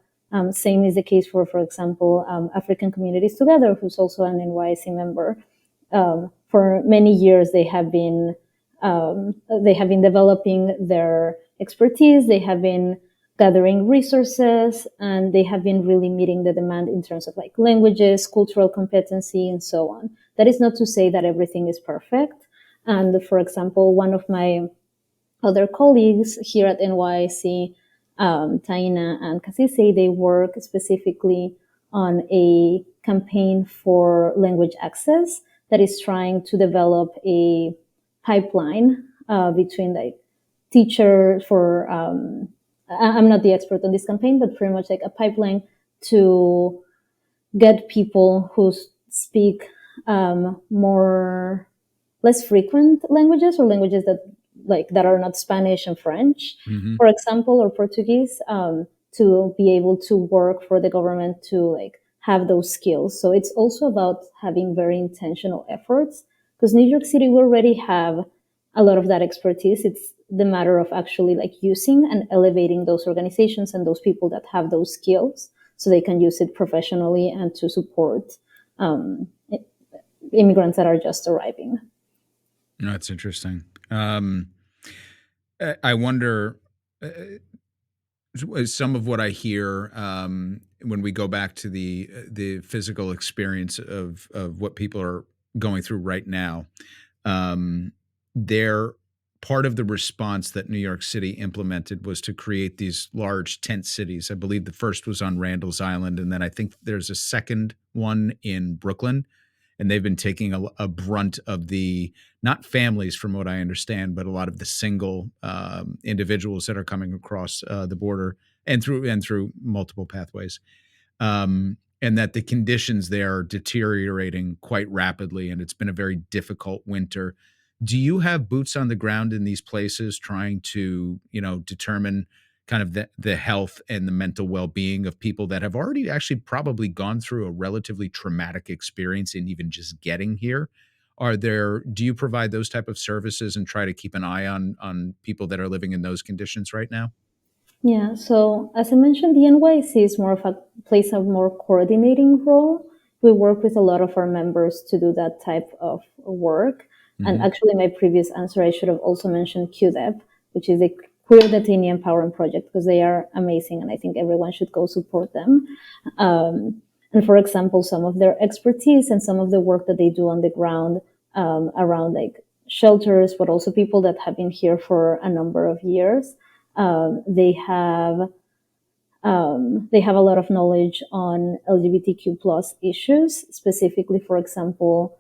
Same is the case for example, African Communities Together, who's also an NYC member. For many years, they have been developing their expertise. They have been gathering resources, and they have been really meeting the demand in terms of like languages, cultural competency, and so on. That is not to say that everything is perfect. And for example, one of my other colleagues here at NYC, Taina and Kasise, they work specifically on a campaign for language access that is trying to develop a pipeline between like teacher for I'm not the expert on this campaign, but pretty much like a pipeline to get people who speak more less frequent languages, or languages that are not Spanish and French, for example, or Portuguese, to be able to work for the government to like have those skills. So it's also about having very intentional efforts, because New York City, we already have a lot of that expertise. It's the matter of actually like using and elevating those organizations and those people that have those skills so they can use it professionally and to support immigrants that are just arriving. No, that's interesting. I wonder, some of what I hear when we go back to the physical experience of what people are going through right now, they're part of the response that New York City implemented was to create these large tent cities. I believe the first was on Randall's Island, and then I think there's a second one in Brooklyn. And they've been taking a brunt of the, not families from what I understand, but a lot of the single individuals that are coming across the border and through multiple pathways. And that the conditions there are deteriorating quite rapidly, and it's been a very difficult winter. Do you have boots on the ground in these places trying to, determine kind of the health and the mental well-being of people that have already actually probably gone through a relatively traumatic experience in even just getting here? Do you provide those type of services and try to keep an eye on people that are living in those conditions right now? Yeah, so as I mentioned, the NYC is plays a more coordinating role. We work with a lot of our members to do that type of work. And actually, my previous answer, I should have also mentioned QDEP, which is a Queer Detainee Empowerment Project, because they are amazing, and I think everyone should go support them. And for example, some of their expertise and some of the work that they do on the ground around like shelters, but also people that have been here for a number of years, they have a lot of knowledge on LGBTQ plus issues, specifically, for example,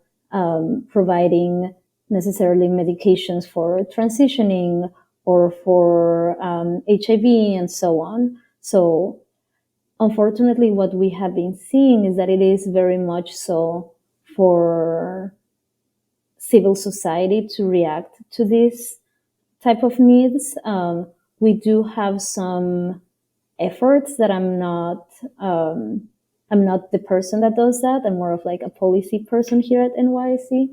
providing necessarily medications for transitioning or for HIV and so on. So unfortunately, what we have been seeing is that it is very much so for civil society to react to this type of needs. We do have some efforts that I'm not the person that does that. I'm more of like a policy person here at NYC.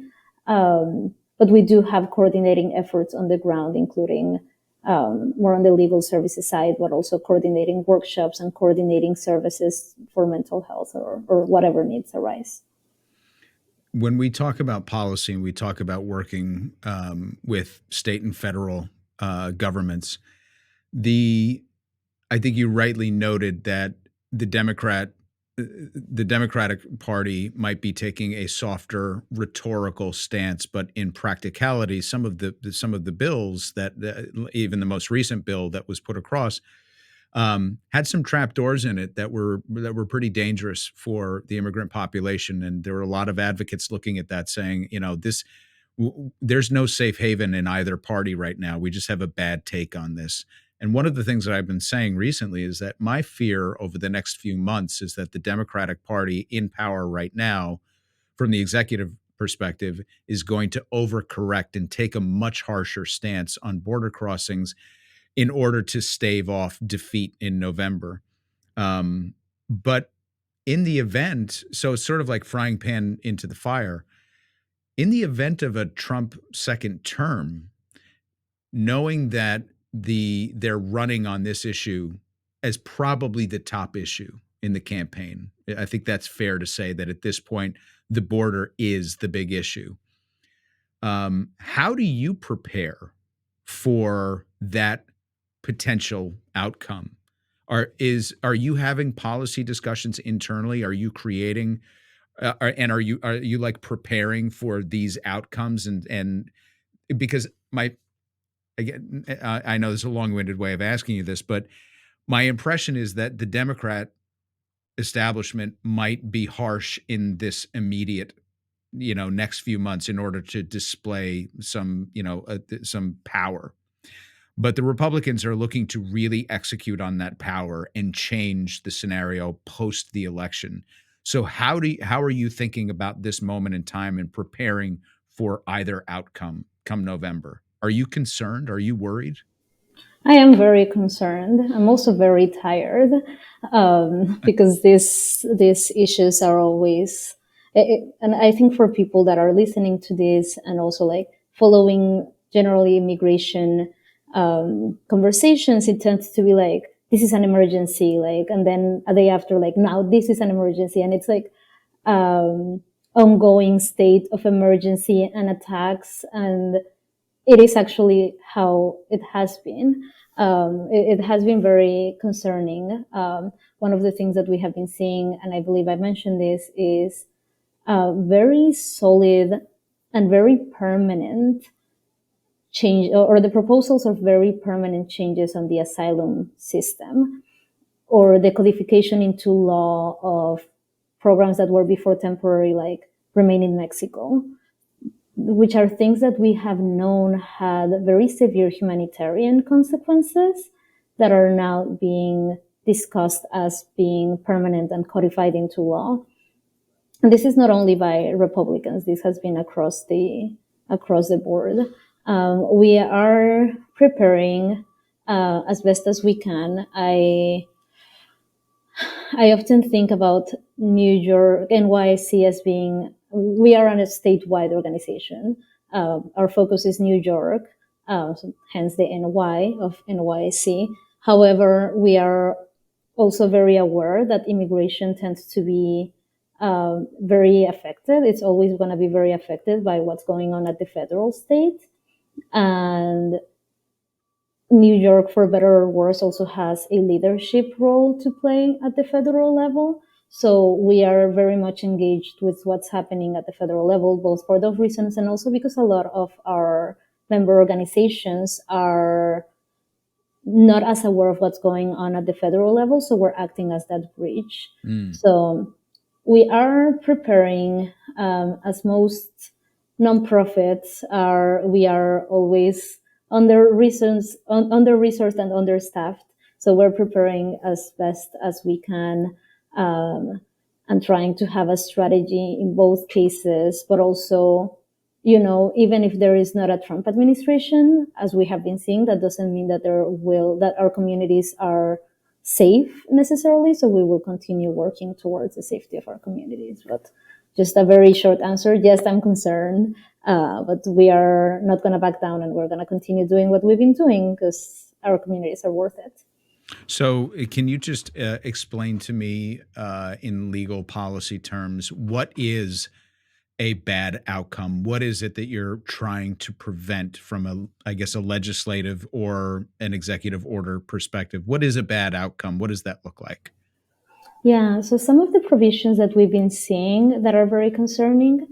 But we do have coordinating efforts on the ground, including more on the legal services side, but also coordinating workshops and coordinating services for mental health or whatever needs arise. When we talk about policy and we talk about working with state and federal governments, I think you rightly noted that the Democratic Party might be taking a softer rhetorical stance, but in practicality, some of the bills that even the most recent bill that was put across had some trapdoors in it that were pretty dangerous for the immigrant population, and there were a lot of advocates looking at that, saying, there's no safe haven in either party right now. We just have a bad take on this. And one of the things that I've been saying recently is that my fear over the next few months is that the Democratic Party in power right now, from the executive perspective, is going to overcorrect and take a much harsher stance on border crossings in order to stave off defeat in November. But in the event, so it's sort of like frying pan into the fire, in the event of a Trump second term, knowing that they're running on this issue as probably the top issue in the campaign. I think that's fair to say that at this point, the border is the big issue. How do you prepare for that potential outcome? Are you having policy discussions internally? Are you creating are you like preparing for these outcomes and because my again I know this is a long-winded way of asking you this, but my impression is that the Democrat establishment might be harsh in this immediate, next few months in order to display some, some power. But the Republicans are looking to really execute on that power and change the scenario post the election. So how are you thinking about this moment in time and preparing for either outcome come November? Are you concerned? Are you worried? I am very concerned. I'm also very tired because these issues are always, and I think for people that are listening to this and also like following generally immigration conversations, it tends to be like, this is an emergency, like, and then a day after, like, now this is an emergency, and it's like ongoing state of emergency and attacks, and it is actually how it has been. It has been very concerning. One of the things that we have been seeing, and I believe I mentioned this, is very solid and very permanent change, or the proposals of very permanent changes on the asylum system, or the codification into law of programs that were before temporary, like remain in Mexico, which are things that we have known had very severe humanitarian consequences that are now being discussed as being permanent and codified into law. And this is not only by Republicans, this has been across the board. We are preparing as best as we can. I often think about New York, NYC, as being, we are a statewide organization. Our focus is New York, so hence the NY of NYC. However, we are also very aware that immigration tends to be very affected. It's always going to be very affected by what's going on at the federal state. And New York, for better or worse, also has a leadership role to play at the federal level. So we are very much engaged with what's happening at the federal level, both for those reasons and also because a lot of our member organizations are not as aware of what's going on at the federal level. So we're acting as that bridge. So we are preparing, as most nonprofits are, we are always under-resourced and understaffed. So we're preparing as best as we can and trying to have a strategy in both cases, but also, even if there is not a Trump administration, as we have been seeing, that doesn't mean that that our communities are safe necessarily. So we will continue working towards the safety of our communities. But just a very short answer. Yes, I'm concerned, but we are not going to back down, and we're going to continue doing what we've been doing because our communities are worth it. So can you just explain to me in legal policy terms, what is a bad outcome? What is it that you're trying to prevent from a legislative or an executive order perspective? What is a bad outcome? What does that look like? Yeah, so some of the provisions that we've been seeing that are very concerning,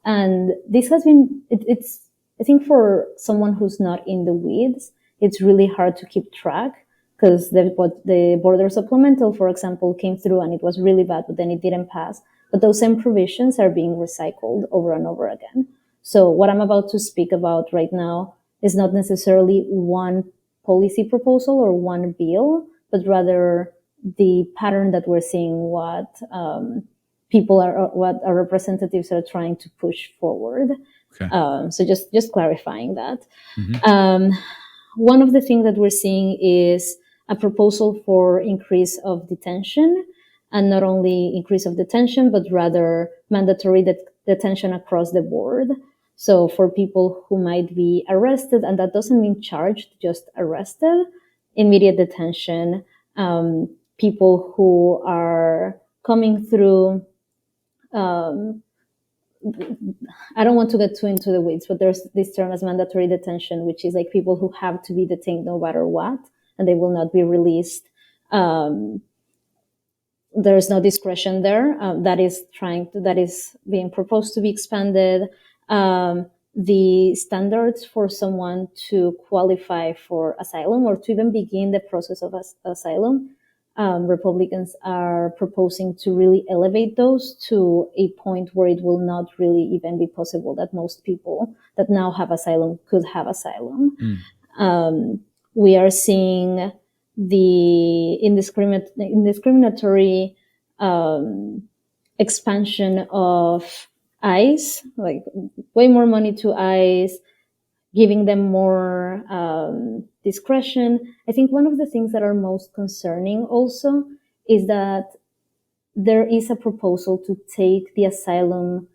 and this has been, it's, I think for someone who's not in the weeds, it's really hard to keep track because the border supplemental, for example, came through and it was really bad, but then it didn't pass. But those same provisions are being recycled over and over again. So what I'm about to speak about right now is not necessarily one policy proposal or one bill, but rather the pattern that we're seeing, what our representatives are trying to push forward. Okay. So just clarifying that. Mm-hmm. One of the things that we're seeing is a proposal for increase of detention, and not only increase of detention, but rather mandatory detention across the board. So for people who might be arrested, and that doesn't mean charged, just arrested, immediate detention, people who are coming through, I don't want to get too into the weeds, but there's this term as mandatory detention, which is like people who have to be detained no matter what, and they will not be released Um, there's no discretion there. That is being proposed to be expanded. The standards for someone to qualify for asylum or to even begin the process of asylum, Republicans are proposing to really elevate those to a point where it will not really even be possible that most people that now have asylum could have asylum. We are seeing the indiscriminatory expansion of ICE, like way more money to ICE, giving them more discretion. I think one of the things that are most concerning also is that there is a proposal to take the asylum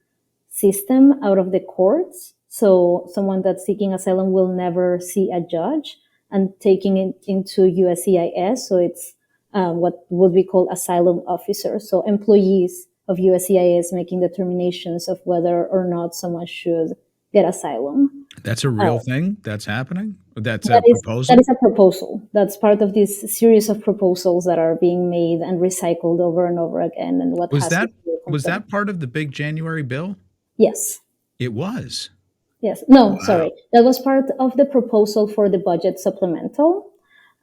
system out of the courts. So someone that's seeking asylum will never see a judge, and taking it into USCIS. So it's what would be called asylum officers. So employees of USCIS making determinations of whether or not someone should get asylum. That's a real thing that's happening? That's That a is proposal? a proposal. That's part of this series of proposals that are being made and recycled over and over again. And what Was has that to be was that part of the big January bill? Yes. It was. Yes. No, sorry. That was part of the proposal for the budget supplemental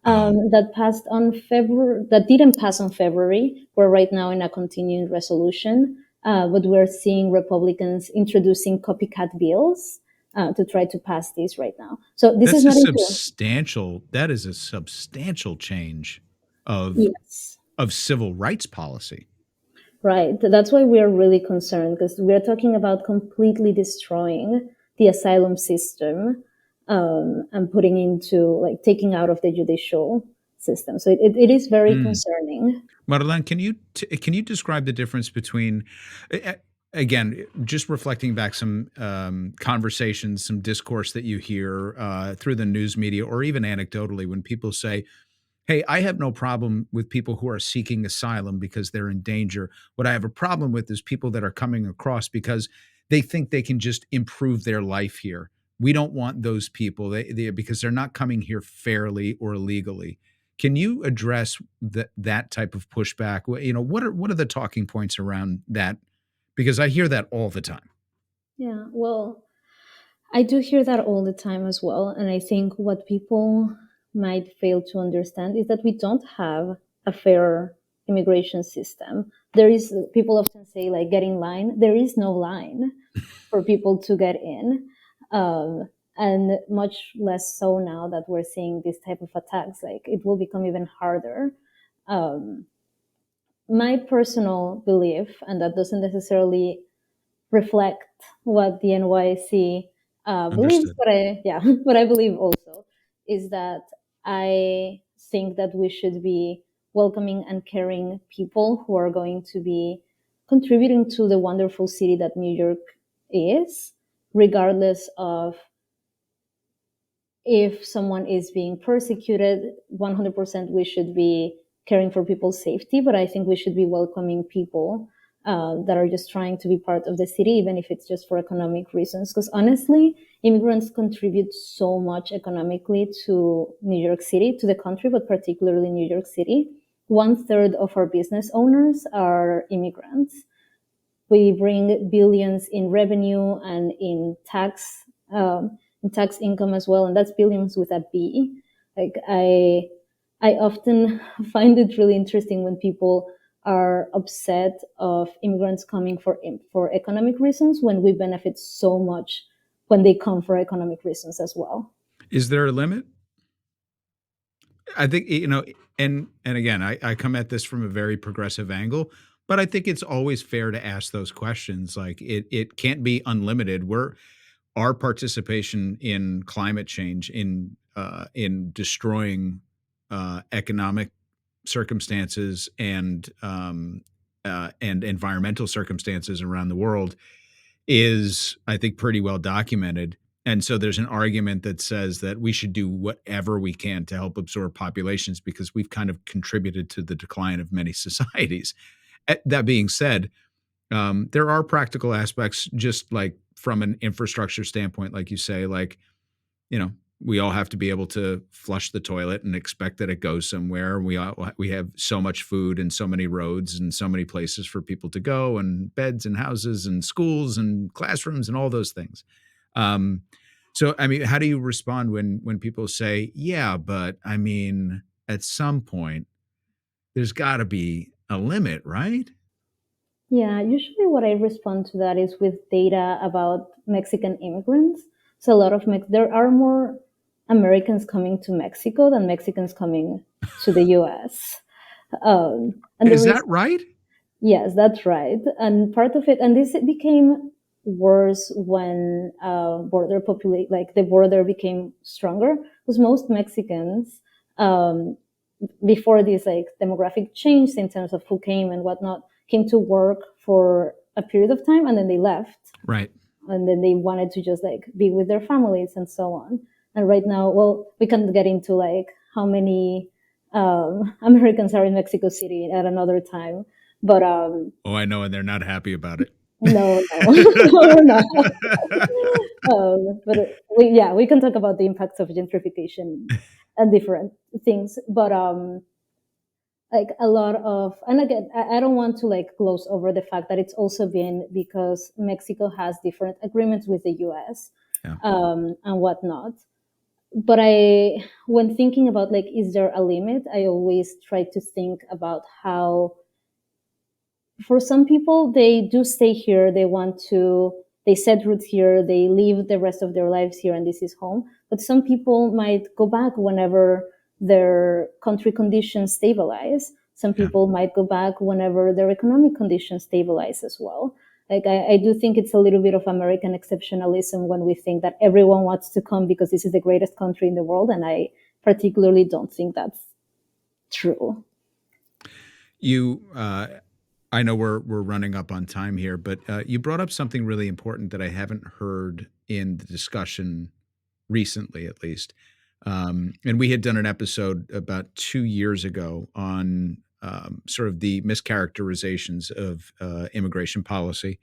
that passed on February. That didn't pass on February. We're right now in a continuing resolution, but we're seeing Republicans introducing copycat bills to try to pass this right now. So this is not substantial. That is a substantial change of yes. of civil rights policy. Right. That's why we're really concerned, because we're talking about completely destroying the asylum system and putting into, like, taking out of the judicial system. So it is very concerning. Marlene, can you describe the difference between, again, just reflecting back some conversations, some discourse that you hear through the news media or even anecdotally when people say, hey, I have no problem with people who are seeking asylum because they're in danger. What I have a problem with is people that are coming across because they think they can just improve their life here. We don't want those people because they're not coming here fairly or legally. Can you address that type of pushback? What are the talking points around that? Because I hear that all the time. Yeah, well, I do hear that all the time as well. And I think what people might fail to understand is that we don't have a fair immigration system. People often say, like, get in line. There is no line for people to get in. And much less so now that we're seeing this type of attacks. Like, it will become even harder. My personal belief, and that doesn't necessarily reflect what the NYC believes, but I believe also is that I think that we should be welcoming and caring people who are going to be contributing to the wonderful city that New York is, regardless of if someone is being persecuted. 100% we should be caring for people's safety, but I think we should be welcoming people that are just trying to be part of the city, even if it's just for economic reasons. Because honestly, immigrants contribute so much economically to New York City, to the country, but particularly New York City. 1/3 of our business owners are immigrants. We bring billions in revenue and in tax income as well, and that's billions with a B. Like, I often find it really interesting when people are upset of immigrants coming for economic reasons when we benefit so much when they come for economic reasons as well. Is there a limit? I think, and again, I come at this from a very progressive angle, but I think it's always fair to ask those questions. Like, it can't be unlimited. Our participation in climate change, in destroying economic circumstances and environmental circumstances around the world is, I think, pretty well documented. And so there's an argument that says that we should do whatever we can to help absorb populations because we've kind of contributed to the decline of many societies. That being said, there are practical aspects, just like from an infrastructure standpoint, like you say, like, we all have to be able to flush the toilet and expect that it goes somewhere. We have so much food and so many roads and so many places for people to go, and beds and houses and schools and classrooms and all those things. So, I mean, how do you respond when people say, yeah, but I mean, at some point, there's got to be a limit, right? Yeah, usually what I respond to that is with data about Mexican immigrants. So a lot of there are more Americans coming to Mexico than Mexicans coming to the U.S. And Is that right? Yes, that's right. And part of it, and this became worse when the border became stronger, because most Mexicans, before this like demographic change in terms of who came and whatnot, came to work for a period of time and then they left. Right. And then they wanted to just like be with their families and so on. And right now, well, we can get into like how many Americans are in Mexico City at another time. But oh, I know, and they're not happy about it. No, no. But we can talk about the impacts of gentrification and different things. But like a lot of, and again, I don't want to like gloss over the fact that it's also been because Mexico has different agreements with the U.S. And whatnot. But when thinking about like, is there a limit? I always try to think about how, for some people, they do stay here. They set roots here. They live the rest of their lives here, and this is home. But some people might go back whenever their country conditions stabilize. Some people might go back whenever their economic conditions stabilize as well. Like I do think it's a little bit of American exceptionalism when we think that everyone wants to come because this is the greatest country in the world, and I particularly don't think that's true. I know we're running up on time here, but you brought up something really important that I haven't heard in the discussion recently, at least. And we had done an episode about 2 years ago on sort of the mischaracterizations of immigration policy.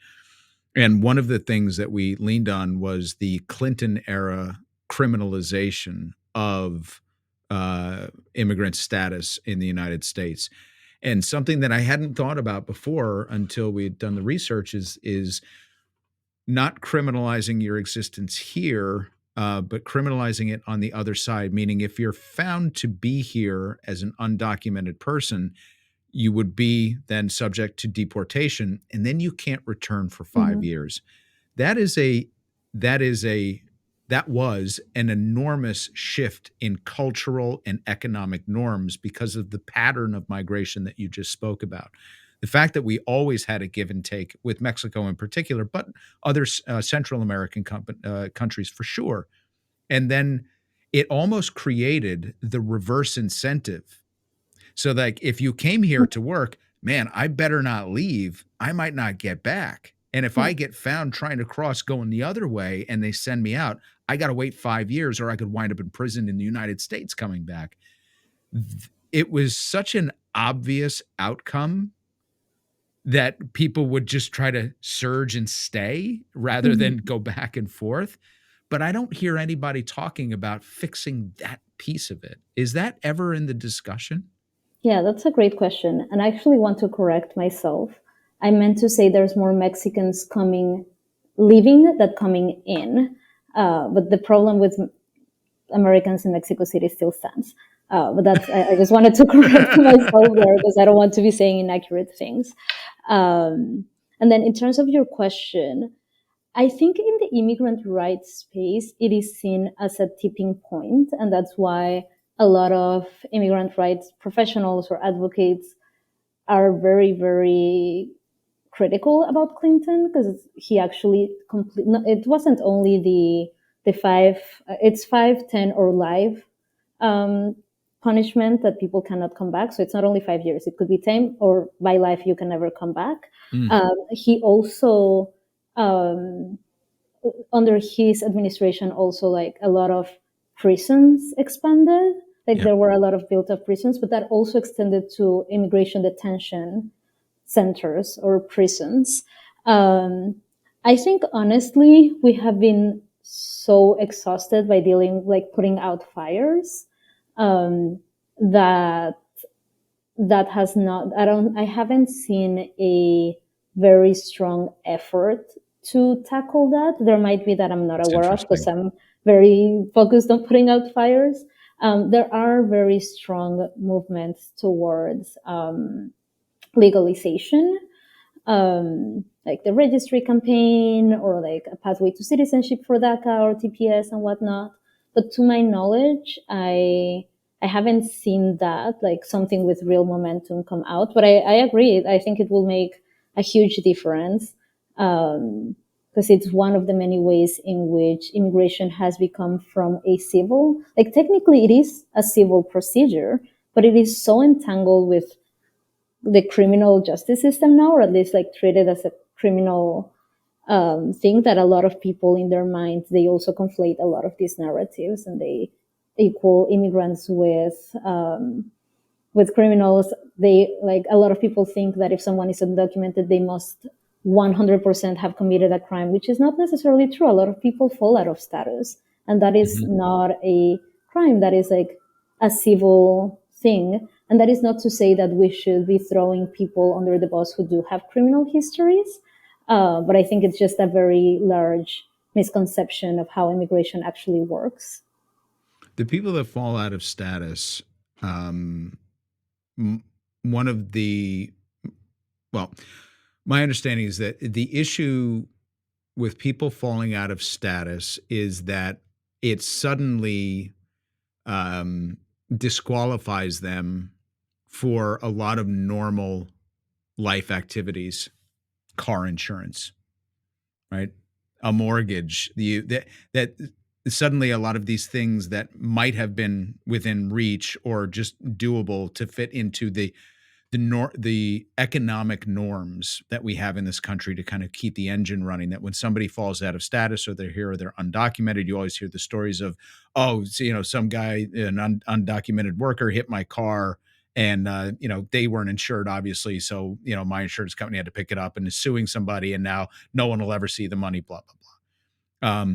And one of the things that we leaned on was the Clinton era criminalization of immigrant status in the United States. And something that I hadn't thought about before until we had done the research is not criminalizing your existence here, but criminalizing it on the other side, meaning if you're found to be here as an undocumented person, you would be then subject to deportation, and then you can't return for 5 years. That was an enormous shift in cultural and economic norms because of the pattern of migration that you just spoke about. The fact that we always had a give and take with Mexico in particular, but other Central American countries for sure. And then it almost created the reverse incentive. So like if you came here to work, man, I better not leave. I might not get back. And if I get found trying to cross going the other way and they send me out, I got to wait 5 years or I could wind up in prison in the United States coming back. It was such an obvious outcome that people would just try to surge and stay rather than go back and forth. But I don't hear anybody talking about fixing that piece of it. Is that ever in the discussion? Yeah, that's a great question. And I actually want to correct myself. I meant to say there's more Mexicans leaving than coming in. But the problem with Americans in Mexico City still stands. But that's, I just wanted to correct myself there because I don't want to be saying inaccurate things. And then in terms of your question, I think in the immigrant rights space, it is seen as a tipping point. And that's why a lot of immigrant rights professionals or advocates are very, very critical about Clinton because he actually it wasn't only the 5, 10 or life punishment that people cannot come back. So it's not only 5 years, it could be 10 or by life you can never come back. He also under his administration also like a lot of prisons expanded. There were a lot of built up prisons, but that also extended to immigration detention centers or prisons. I think honestly, we have been so exhausted by putting out fires, that has not, I haven't seen a very strong effort to tackle that. There might be that I'm not aware of because I'm very focused on putting out fires. There are very strong movements towards legalization, like the registry campaign or like a pathway to citizenship for DACA or TPS and whatnot. But to my knowledge, I haven't seen that, like something with real momentum come out. But I agree. I think it will make a huge difference because it's one of the many ways in which immigration has become from a civil, like technically it is a civil procedure, but it is so entangled with the criminal justice system now, or at least like treated as a criminal thing, that a lot of people in their minds, they also conflate a lot of these narratives and they equal immigrants with criminals. They, like, a lot of people think that if someone is undocumented, they must 100% have committed a crime, which is not necessarily true. A lot of people fall out of status, and that is not a crime. That is like a civil thing. And that is not to say that we should be throwing people under the bus who do have criminal histories. But I think it's just a very large misconception of how immigration actually works. The people that fall out of status, one of the, well, my understanding is that the issue with people falling out of status is that it suddenly disqualifies them for a lot of normal life activities, car insurance, right? A mortgage, that suddenly a lot of these things that might have been within reach or just doable to fit into the economic norms that we have in this country to kind of keep the engine running, that when somebody falls out of status or they're here or they're undocumented, you always hear the stories of, oh, so, some guy, an undocumented worker hit my car and, they weren't insured, obviously. So, my insurance company had to pick it up and is suing somebody, and now no one will ever see the money, blah, blah, blah.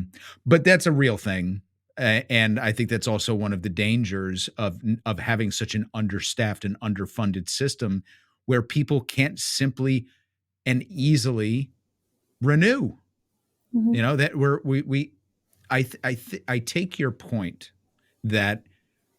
But that's a real thing. And I think that's also one of the dangers of having such an understaffed and underfunded system where people can't simply and easily renew. That I take your point that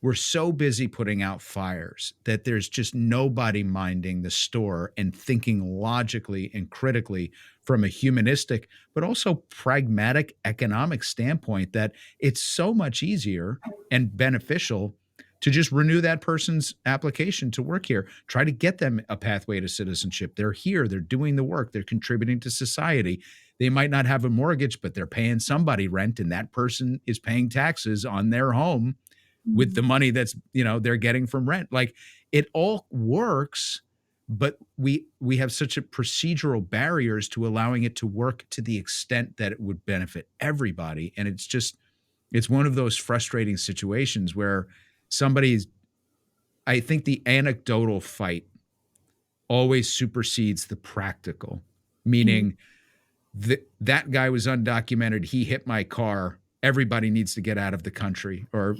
we're so busy putting out fires that there's just nobody minding the store and thinking logically and critically from a humanistic, but also pragmatic economic standpoint, that it's so much easier and beneficial to just renew that person's application to work here. Try to get them a pathway to citizenship. They're here, they're doing the work, they're contributing to society. They might not have a mortgage, but they're paying somebody rent, and that person is paying taxes on their home with the money that's, they're getting from rent. Like, it all works, but we have such a procedural barriers to allowing it to work to the extent that it would benefit everybody. And it's one of those frustrating situations where I think the anecdotal fight always supersedes the practical, meaning that guy was undocumented, he hit my car, everybody needs to get out of the country. Or,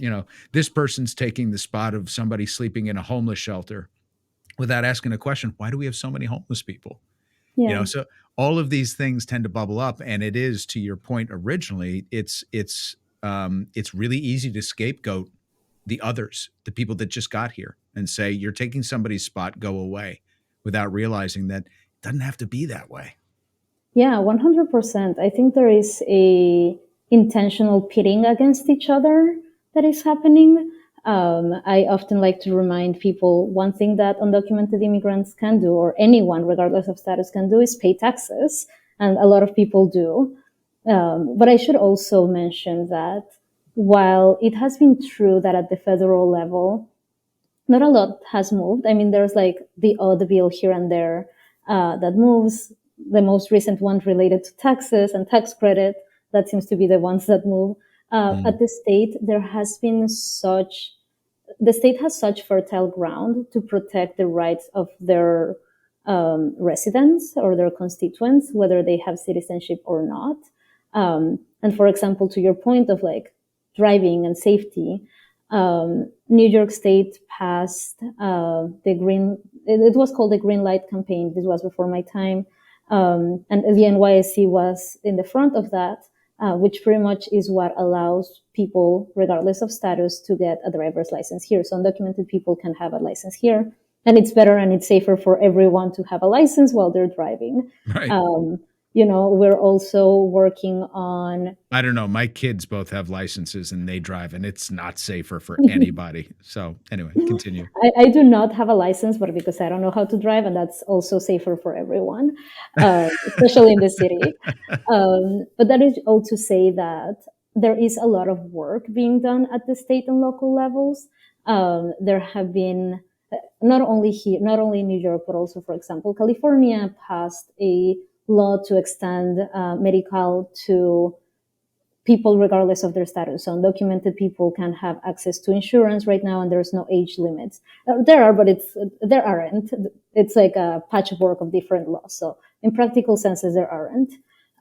this person's taking the spot of somebody sleeping in a homeless shelter, without asking a question, why do we have so many homeless people? Yeah. So all of these things tend to bubble up. And it is, to your point originally, it's really easy to scapegoat the others, the people that just got here, and say, you're taking somebody's spot, go away, without realizing that it doesn't have to be that way. Yeah, 100%. I think there is a intentional pitting against each other that is happening. I often like to remind people, one thing that undocumented immigrants can do, or anyone, regardless of status, can do, is pay taxes. And a lot of people do. But I should also mention that while it has been true that at the federal level, not a lot has moved. I mean, there's like the odd bill here and there that moves. The most recent one related to taxes and tax credit, that seems to be the ones that move. At the state, the state has such fertile ground to protect the rights of their residents or their constituents, whether they have citizenship or not. And And for example, to your point of like driving and safety, New York State passed the green, it was called the Green Light Campaign. This was before my time. And the NYSC was in the front of that, which pretty much is what allows people, regardless of status, to get a driver's license here. So undocumented people can have a license here. And it's better and it's safer for everyone to have a license while they're driving. Right. We're also working on. I don't know. My kids both have licenses and they drive, and it's not safer for anybody. So anyway, continue. I do not have a license, but because I don't know how to drive, and that's also safer for everyone, especially in the city. But that is all to say that there is a lot of work being done at the state and local levels. There have been not only in New York, but also, for example, California passed a law to extend medical to people regardless of their status. So undocumented people can have access to insurance right now, and there's no age limits. There are, but there aren't. It's like a patchwork of different laws. So in practical senses, there aren't.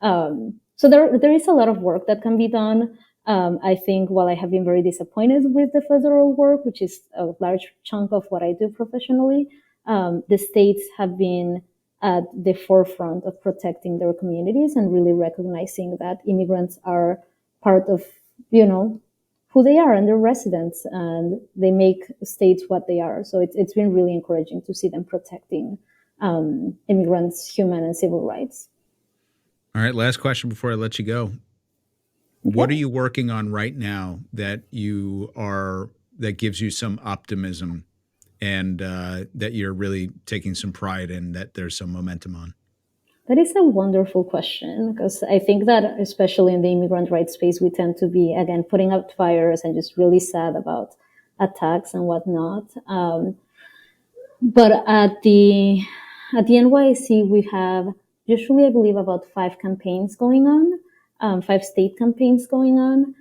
So there is a lot of work that can be done. I think while I have been very disappointed with the federal work, which is a large chunk of what I do professionally, the states have been at the forefront of protecting their communities and really recognizing that immigrants are part of, who they are and their residents, and they make states what they are. So it's been really encouraging to see them protecting immigrants' human and civil rights. All right, last question before I let you go. What are you working on right now that gives you some optimism and that you're really taking some pride in, that there's some momentum on? That is a wonderful question, because I think that especially in the immigrant rights space, we tend to be, again, putting out fires and just really sad about attacks and whatnot. But at the NYSC, we have usually, I believe, about 5 campaigns going on, 5 state campaigns going on.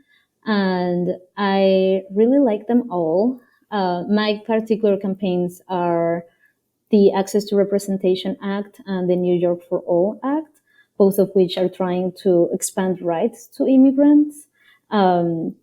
And I really like them all. My particular campaigns are the Access to Representation Act and the New York for All Act, both of which are trying to expand rights to immigrants. And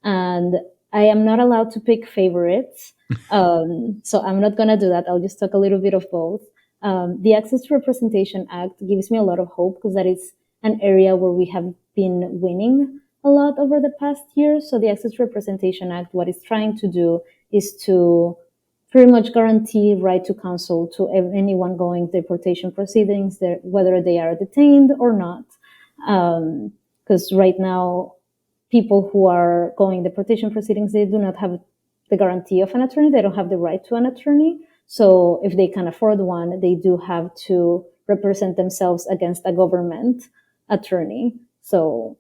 I am not allowed to pick favorites, so I'm not going to do that. I'll just talk a little bit of both. The Access to Representation Act gives me a lot of hope, because that is an area where we have been winning a lot over the past year. So the Access to Representation Act, what it's trying to do is to pretty much guarantee right to counsel to anyone going deportation proceedings, whether they are detained or not. Because right now, people who are going deportation proceedings, they do not have the guarantee of an attorney. They don't have the right to an attorney. So if they can afford one, they do have to represent themselves against a government attorney. So,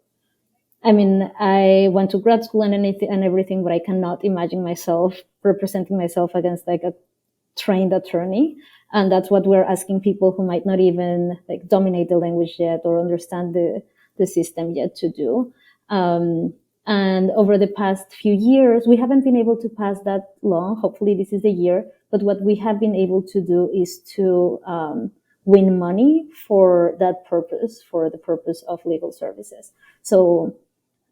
I mean, I went to grad school and everything, but I cannot imagine myself representing myself against like a trained attorney. And that's what we're asking people who might not even like dominate the language yet or understand the system yet to do. And over the past few years, we haven't been able to pass that law. Hopefully this is the year. But what we have been able to do is to win money for that purpose, for the purpose of legal services. So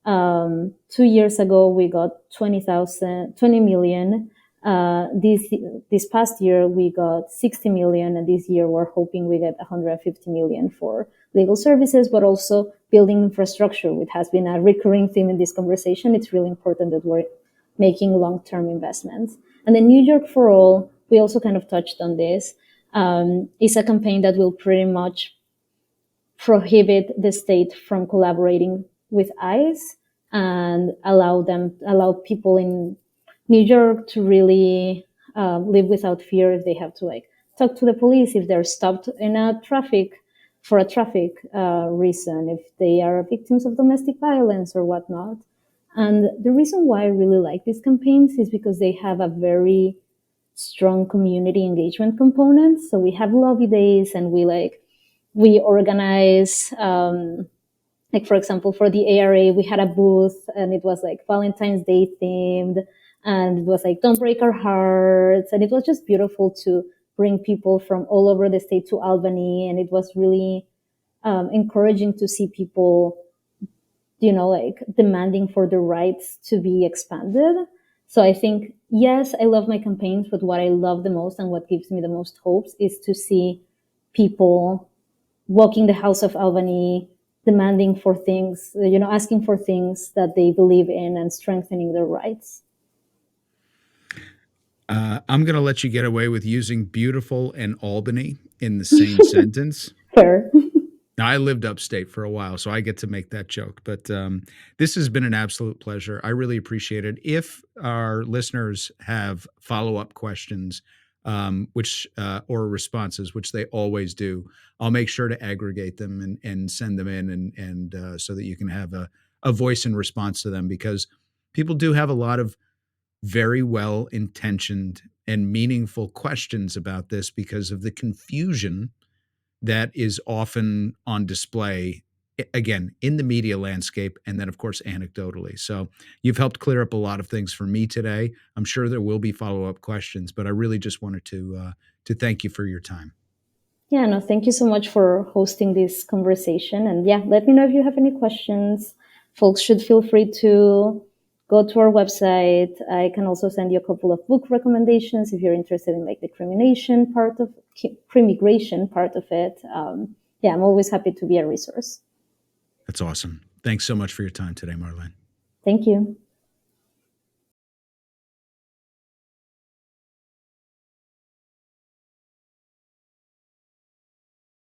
2 years ago, we got 20 million. This past year, we got 60 million. And this year, we're hoping we get 150 million for legal services, but also building infrastructure, which has been a recurring theme in this conversation. It's really important that we're making long-term investments. And then New York for All, we also kind of touched on this, is a campaign that will pretty much prohibit the state from collaborating with ICE and allow people in New York to really live without fear if they have to like talk to the police, if they're stopped in for a traffic reason, if they are victims of domestic violence or whatnot. And the reason why I really like these campaigns is because they have a very strong community engagement component. So we have lobby days and we organize, like for example, for the ARA, we had a booth and it was like Valentine's Day themed, and it was like, don't break our hearts. And it was just beautiful to bring people from all over the state to Albany. And it was really encouraging to see people like demanding for the rights to be expanded. So I think, yes, I love my campaigns, but what I love the most and what gives me the most hopes is to see people walking the House of Albany, demanding for things, asking for things that they believe in and strengthening their rights. I'm going to let you get away with using beautiful and Albany in the same sentence. Fair. Now, I lived upstate for a while, so I get to make that joke. But this has been an absolute pleasure. I really appreciate it. If our listeners have follow-up questions, or responses, which they always do, I'll make sure to aggregate them and send them in, and so that you can have a voice in response to them, because people do have a lot of very well-intentioned and meaningful questions about this because of the confusion that is often on display, again, in the media landscape, and then, of course, anecdotally. So you've helped clear up a lot of things for me today. I'm sure there will be follow-up questions, but I really just wanted to thank you for your time. Yeah, no, thank you so much for hosting this conversation. And yeah, let me know if you have any questions. Folks should feel free to go to our website. I can also send you a couple of book recommendations if you're interested in like the criminalization part of it. Yeah, I'm always happy to be a resource. That's awesome. Thanks so much for your time today, Marlene. Thank you.